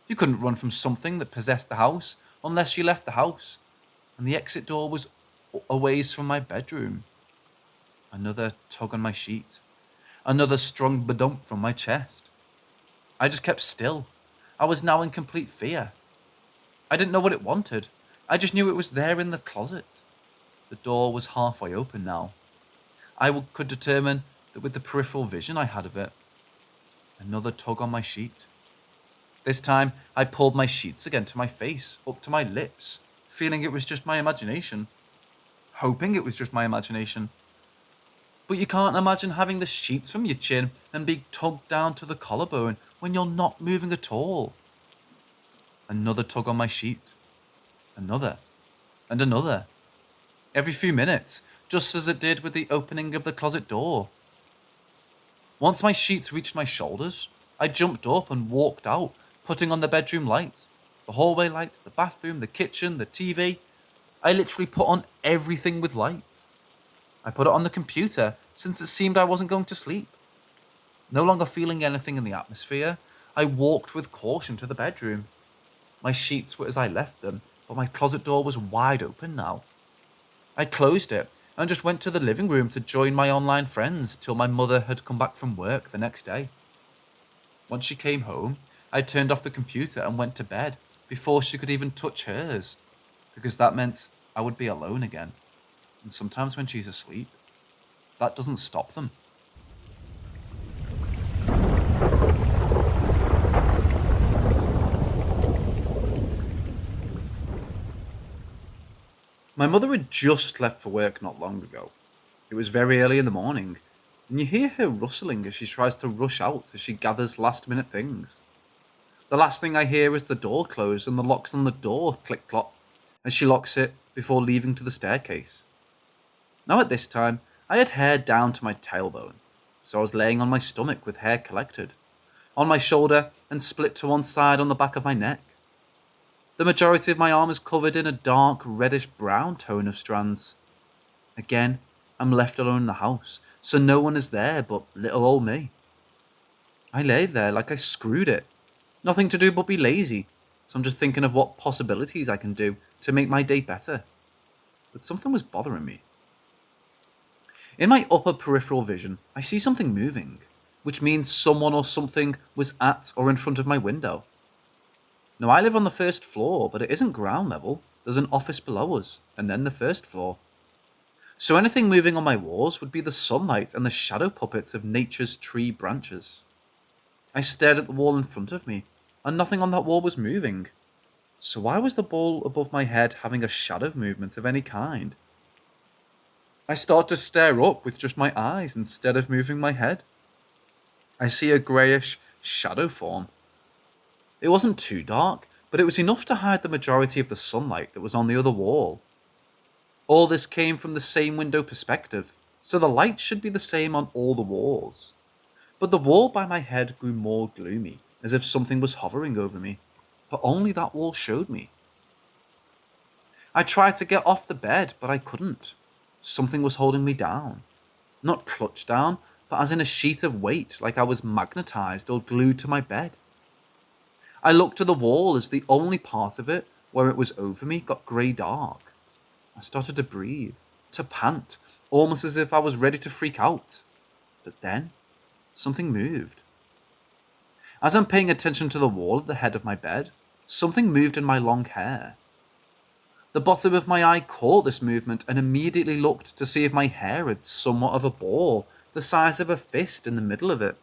You couldn't run from something that possessed the house unless you left the house, and the exit door was a ways from my bedroom. Another tug on my sheet. Another strong badump from my chest. I just kept still. I was now in complete fear. I didn't know what it wanted. I just knew it was there in the closet. The door was halfway open now. Could determine that with the peripheral vision I had of it. Another tug on my sheet. This time, I pulled my sheets again to my face, up to my lips, feeling it was just my imagination. Hoping it was just my imagination. But you can't imagine having the sheets from your chin and being tugged down to the collarbone when you're not moving at all. Another tug on my sheet. Another. And another. Every few minutes, just as it did with the opening of the closet door. Once my sheets reached my shoulders, I jumped up and walked out, putting on the bedroom light, the hallway light, the bathroom, the kitchen, the TV. I literally put on everything with light. I put it on the computer since it seemed I wasn't going to sleep. No longer feeling anything in the atmosphere, I walked with caution to the bedroom. My sheets were as I left them, but my closet door was wide open now. I closed it and just went to the living room to join my online friends till my mother had come back from work the next day. Once she came home, I turned off the computer and went to bed before she could even touch hers, because that meant I would be alone again. And sometimes when she's asleep, that doesn't stop them. My mother had just left for work not long ago. It was very early in the morning, and you hear her rustling as she tries to rush out as she gathers last-minute things. The last thing I hear is the door close and the locks on the door click-clop as she locks it before leaving to the staircase. Now at this time, I had hair down to my tailbone, so I was laying on my stomach with hair collected, on my shoulder and split to one side on the back of my neck. The majority of my arm is covered in a dark reddish-brown tone of strands. Again, I'm left alone in the house, so no one is there but little old me. I lay there like I screwed it. Nothing to do but be lazy, so I'm just thinking of what possibilities I can do to make my day better. But something was bothering me. In my upper peripheral vision, I see something moving, which means someone or something was at or in front of my window. Now, I live on the first floor, but it isn't ground level. There's an office below us, and then the first floor. So anything moving on my walls would be the sunlight and the shadow puppets of nature's tree branches. I stared at the wall in front of me, and nothing on that wall was moving. So why was the ball above my head having a shadow movement of any kind? I start to stare up with just my eyes instead of moving my head. I see a greyish shadow form. It wasn't too dark, but it was enough to hide the majority of the sunlight that was on the other wall. All this came from the same window perspective, so the light should be the same on all the walls. But the wall by my head grew more gloomy, as if something was hovering over me, but only that wall showed me. I tried to get off the bed, but I couldn't. Something was holding me down. Not clutched down, but as in a sheet of weight, like I was magnetized or glued to my bed. I looked to the wall as the only part of it, where it was over me, got grey dark. I started to breathe, to pant, almost as if I was ready to freak out. But then, something moved. As I'm paying attention to the wall at the head of my bed, something moved in my long hair. The bottom of my eye caught this movement and immediately looked to see if my hair had somewhat of a ball, the size of a fist in the middle of it.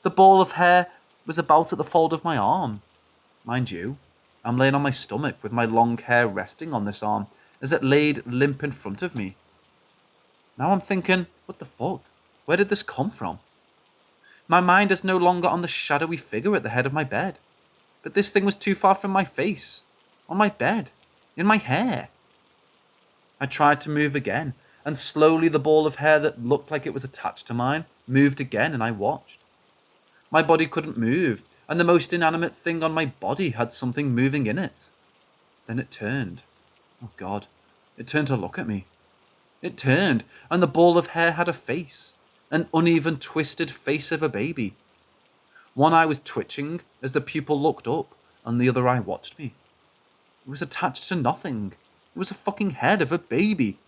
The ball of hair was about at the fold of my arm. Mind you, I'm laying on my stomach with my long hair resting on this arm as it laid limp in front of me. Now I'm thinking, what the fuck? Where did this come from? My mind is no longer on the shadowy figure at the head of my bed, but this thing was too far from my face, on my bed, in my hair. I tried to move again, and slowly the ball of hair that looked like it was attached to mine moved again, and I watched. My body couldn't move, and the most inanimate thing on my body had something moving in it. Then it turned. Oh God, it turned to look at me. It turned, and the ball of hair had a face, an uneven, twisted face of a baby. One eye was twitching as the pupil looked up, and the other eye watched me. It was attached to nothing. It was a fucking head of a baby.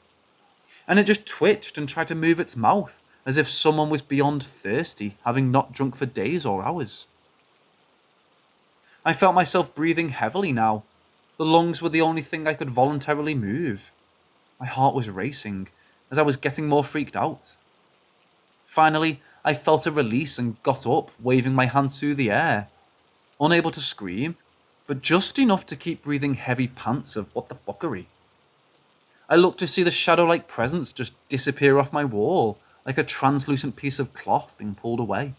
And it just twitched and tried to move its mouth, as if someone was beyond thirsty, having not drunk for days or hours. I felt myself breathing heavily now. The lungs were the only thing I could voluntarily move. My heart was racing, as I was getting more freaked out. Finally, I felt a release and got up, waving my hand through the air. Unable to scream, but just enough to keep breathing heavy pants of what the fuckery. I looked to see the shadow-like presence just disappear off my wall, like a translucent piece of cloth being pulled away.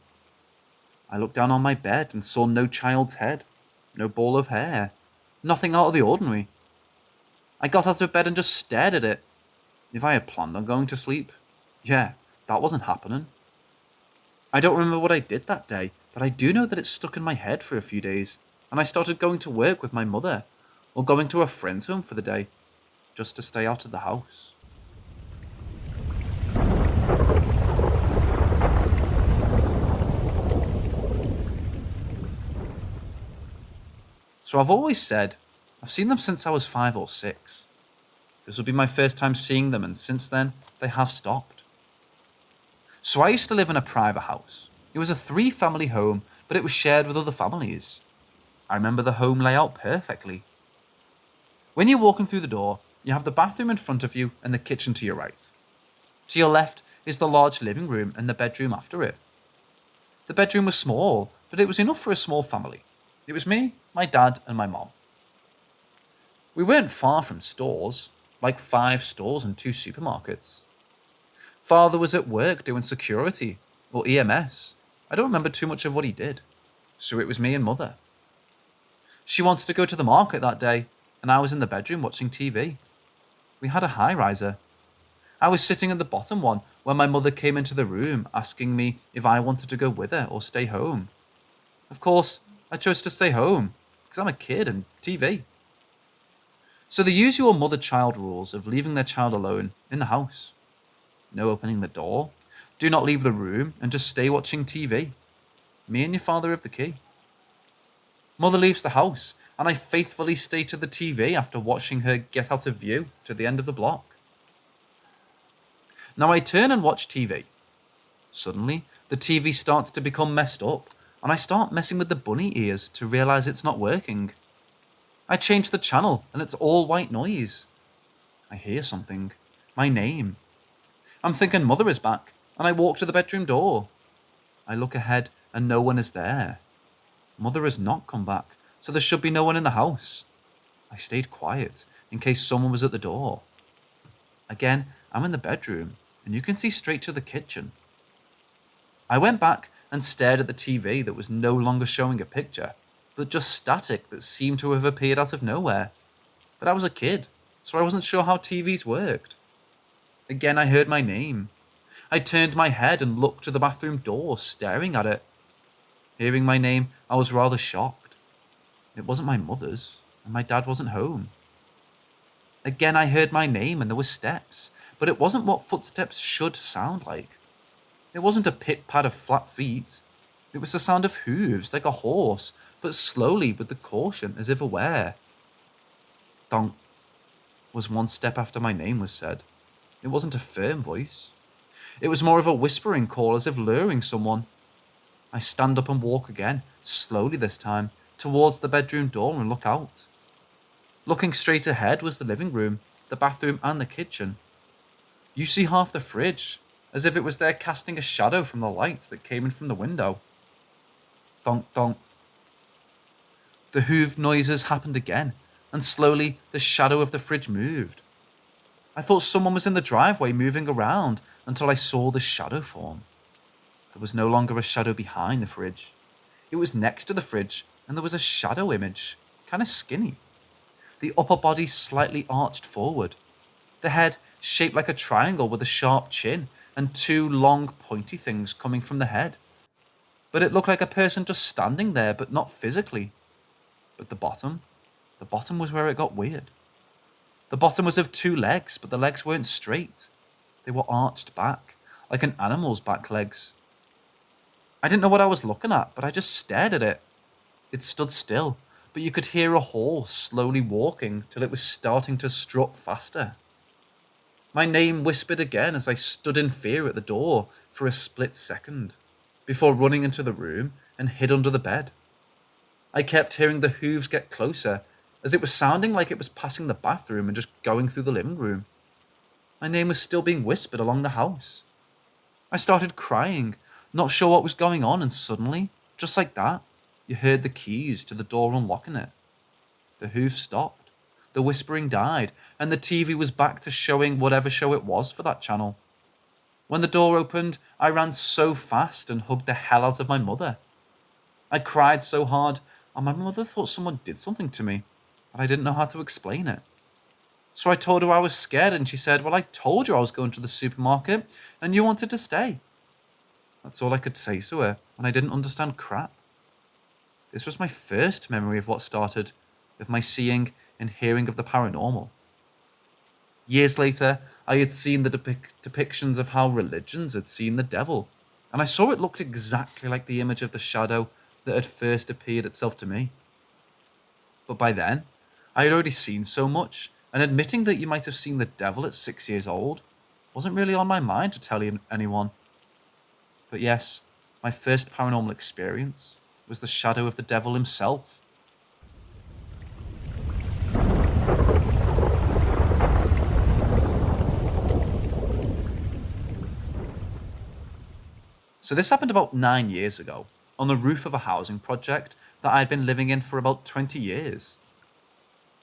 I looked down on my bed and saw no child's head, no ball of hair, nothing out of the ordinary. I got out of bed and just stared at it. If I had planned on going to sleep, yeah, that wasn't happening. I don't remember what I did that day, but I do know that it stuck in my head for a few days, and I started going to work with my mother, or going to a friend's home for the day, just to stay out of the house. So I've always said, I've seen them since I was 5 or 6. This will be my first time seeing them, and since then, they have stopped. So I used to live in a private house. It was a 3-family home, but it was shared with other families. I remember the home layout perfectly. When you're walking through the door, you have the bathroom in front of you and the kitchen to your right. To your left is the large living room and the bedroom after it. The bedroom was small, but it was enough for a small family. It was me, my dad, and my mom. We weren't far from stores, like 5 stores and 2 supermarkets. Father was at work doing security, or EMS. I don't remember too much of what he did. So it was me and mother. She wanted to go to the market that day, and I was in the bedroom watching TV. We had a high-riser. I was sitting in the bottom one when my mother came into the room asking me if I wanted to go with her or stay home. Of course, I chose to stay home, because I'm a kid and TV. So the usual mother-child rules of leaving their child alone in the house. No opening the door, do not leave the room, and just stay watching TV. Me and your father have the key. Mother leaves the house, and I faithfully stay to the TV after watching her get out of view to the end of the block. Now I turn and watch TV. Suddenly, the TV starts to become messed up, and I start messing with the bunny ears to realise it's not working. I change the channel, and it's all white noise. I hear something. My name. I'm thinking Mother is back, and I walk to the bedroom door. I look ahead, and no one is there. Mother has not come back, so there should be no one in the house. I stayed quiet, in case someone was at the door. Again, I'm in the bedroom, and you can see straight to the kitchen. I went back and stared at the TV that was no longer showing a picture, but just static that seemed to have appeared out of nowhere. But I was a kid, so I wasn't sure how TVs worked. Again, I heard my name. I turned my head and looked to the bathroom door, staring at it. Hearing my name, I was rather shocked. It wasn't my mother's, and my dad wasn't home. Again, I heard my name and there were steps, but it wasn't what footsteps should sound like. It wasn't a pit-pat of flat feet. It was the sound of hooves, like a horse, but slowly with the caution as if aware. Donk was one step after my name was said. It wasn't a firm voice. It was more of a whispering call as if luring someone. I stand up and walk again, slowly this time, towards the bedroom door and look out. Looking straight ahead was the living room, the bathroom and the kitchen. You see half the fridge, as if it was there casting a shadow from the light that came in from the window. Donk, donk. The hoof noises happened again, and slowly the shadow of the fridge moved. I thought someone was in the driveway moving around until I saw the shadow form. There was no longer a shadow behind the fridge. It was next to the fridge, and there was a shadow image, kind of skinny. The upper body slightly arched forward. The head shaped like a triangle with a sharp chin and two long pointy things coming from the head. But it looked like a person just standing there, but not physically. But the bottom was where it got weird. The bottom was of two legs, but the legs weren't straight. They were arched back, like an animal's back legs. I didn't know what I was looking at, but I just stared at it. It stood still, but you could hear a horse slowly walking till it was starting to strut faster. My name whispered again as I stood in fear at the door for a split second, before running into the room and hid under the bed. I kept hearing the hooves get closer, as it was sounding like it was passing the bathroom and just going through the living room. My name was still being whispered along the house. I started crying, not sure what was going on, and suddenly, just like that, you heard the keys to the door unlocking it. The hoof stopped, the whispering died, and the TV was back to showing whatever show it was for that channel. When the door opened, I ran so fast and hugged the hell out of my mother. I cried so hard, and my mother thought someone did something to me, but I didn't know how to explain it. So I told her I was scared, and she said, "Well, I told you I was going to the supermarket, and you wanted to stay." That's all I could say to her, and I didn't understand crap. This was my first memory of what started, of my seeing and hearing of the paranormal. Years later, I had seen the depictions of how religions had seen the devil, and I saw it looked exactly like the image of the shadow that had first appeared itself to me. But by then, I had already seen so much, and admitting that you might have seen the devil at 6 years old wasn't really on my mind to tell anyone. But yes, my first paranormal experience was the shadow of the devil himself. So this happened about 9 years ago, on the roof of a housing project that I'd been living in for about 20 years.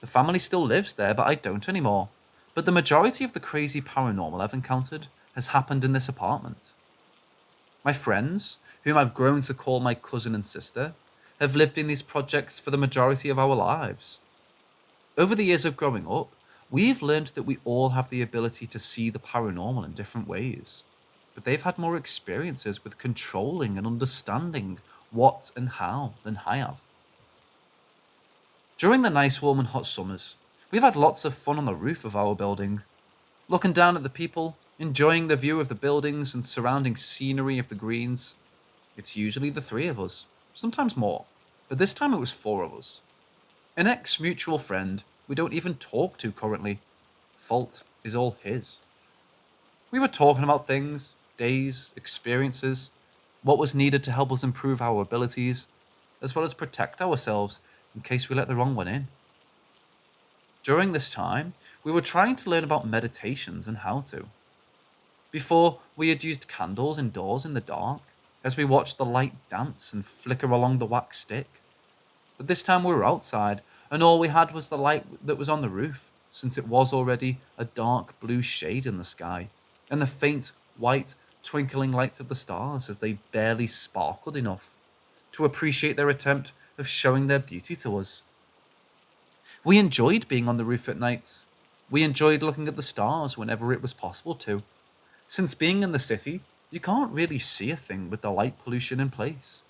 The family still lives there, but I don't anymore. But the majority of the crazy paranormal I've encountered has happened in this apartment. My friends, whom I've grown to call my cousin and sister, have lived in these projects for the majority of our lives. Over the years of growing up, we've learned that we all have the ability to see the paranormal in different ways, but they've had more experiences with controlling and understanding what and how than I have. During the nice warm and hot summers, we've had lots of fun on the roof of our building, looking down at the people, enjoying the view of the buildings and surrounding scenery of the greens. It's usually the three of us, sometimes more, but this time it was four of us. An ex-mutual friend we don't even talk to currently. Fault is all his. We were talking about things, days, experiences, what was needed to help us improve our abilities, as well as protect ourselves in case we let the wrong one in. During this time, we were trying to learn about meditations and how to. Before, we had used candles indoors in the dark as we watched the light dance and flicker along the wax stick. But this time we were outside, and all we had was the light that was on the roof, since it was already a dark blue shade in the sky, and the faint, white, twinkling light of the stars as they barely sparkled enough to appreciate their attempt of showing their beauty to us. We enjoyed being on the roof at nights. We enjoyed looking at the stars whenever it was possible to. Since being in the city, you can't really see a thing with the light pollution in place.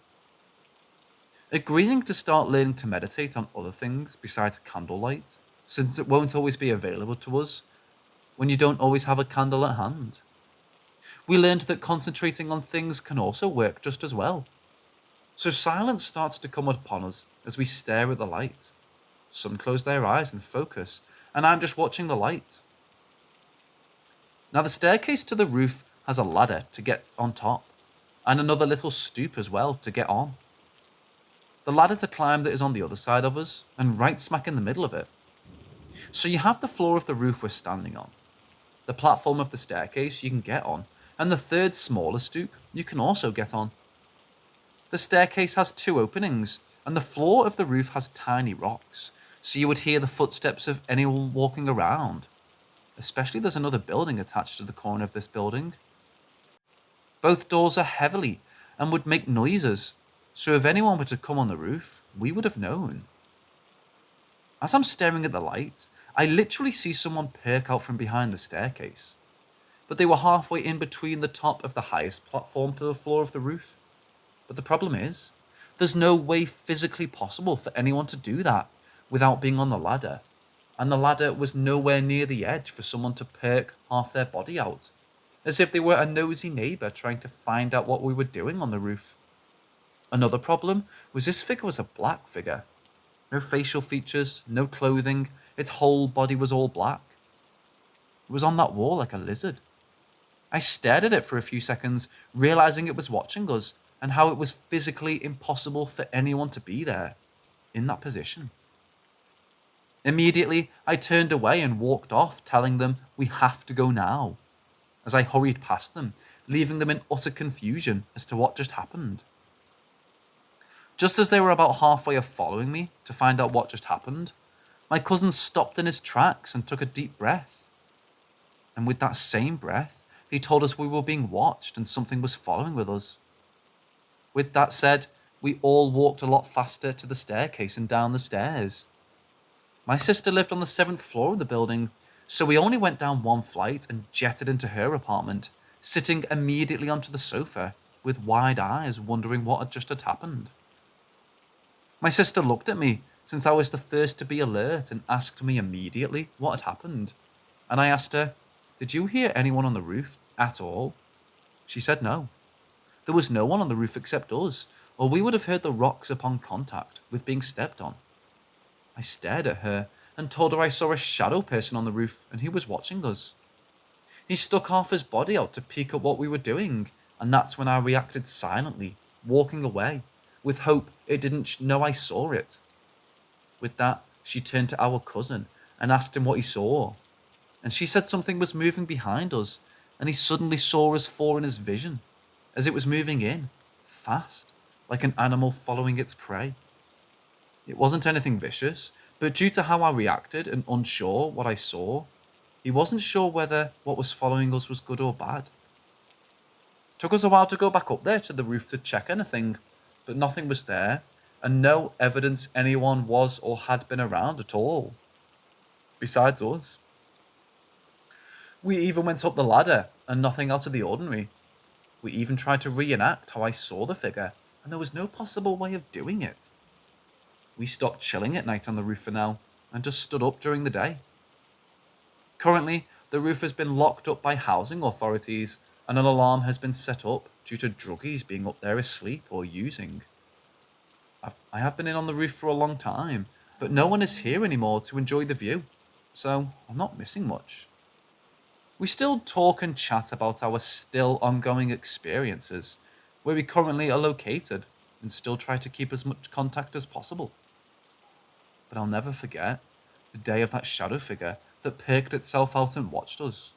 Agreeing to start learning to meditate on other things besides candlelight, since it won't always be available to us when you don't always have a candle at hand. We learned that concentrating on things can also work just as well. So silence starts to come upon us as we stare at the light. Some close their eyes and focus, and I'm just watching the light. Now the staircase to the roof has a ladder to get on top, and another little stoop as well to get on. The ladder to climb that is on the other side of us, and right smack in the middle of it. So you have the floor of the roof we're standing on, the platform of the staircase you can get on, and the third smaller stoop you can also get on. The staircase has 2 openings, and the floor of the roof has tiny rocks, so you would hear the footsteps of anyone walking around. Especially there's another building attached to the corner of this building. Both doors are heavily and would make noises, so if anyone were to come on the roof, we would have known. As I'm staring at the light, I literally see someone perk out from behind the staircase. But they were halfway in between the top of the highest platform to the floor of the roof. But the problem is, there's no way physically possible for anyone to do that without being on the ladder. And the ladder was nowhere near the edge for someone to perk half their body out, as if they were a nosy neighbour trying to find out what we were doing on the roof. Another problem was this figure was a black figure. No facial features, no clothing, its whole body was all black. It was on that wall like a lizard. I stared at it for a few seconds, realising it was watching us, and how it was physically impossible for anyone to be there, in that position. Immediately, I turned away and walked off, telling them we have to go now, as I hurried past them, leaving them in utter confusion as to what just happened. Just as they were about halfway of following me to find out what just happened, my cousin stopped in his tracks and took a deep breath. And with that same breath, he told us we were being watched and something was following with us. With that said, we all walked a lot faster to the staircase and down the stairs. My sister lived on the 7th floor of the building, so we only went down 1 flight and jetted into her apartment, sitting immediately onto the sofa, with wide eyes wondering what had happened. My sister looked at me, since I was the first to be alert, and asked me immediately what had happened. And I asked her, "Did you hear anyone on the roof at all?" She said no. There was no one on the roof except us, or we would have heard the rocks upon contact with being stepped on. I stared at her and told her I saw a shadow person on the roof and he was watching us. He stuck half his body out to peek at what we were doing, and that's when I reacted silently, walking away, with hope it didn't know I saw it. With that, she turned to our cousin and asked him what he saw. And she said something was moving behind us, and he suddenly saw us 4 in his vision, as it was moving in, fast, like an animal following its prey. It wasn't anything vicious, but due to how I reacted and unsure what I saw, he wasn't sure whether what was following us was good or bad. Took us a while to go back up there to the roof to check anything, but nothing was there, and no evidence anyone was or had been around at all, besides us. We even went up the ladder, and nothing out of the ordinary. We even tried to reenact how I saw the figure, and there was no possible way of doing it. We stopped chilling at night on the roof for now, and just stood up during the day. Currently, the roof has been locked up by housing authorities, and an alarm has been set up due to druggies being up there asleep or using. I have been in on the roof for a long time, but no one is here anymore to enjoy the view, so I'm not missing much. We still talk and chat about our still ongoing experiences, where we currently are located, and still try to keep as much contact as possible. But I'll never forget the day of that shadow figure that perked itself out and watched us.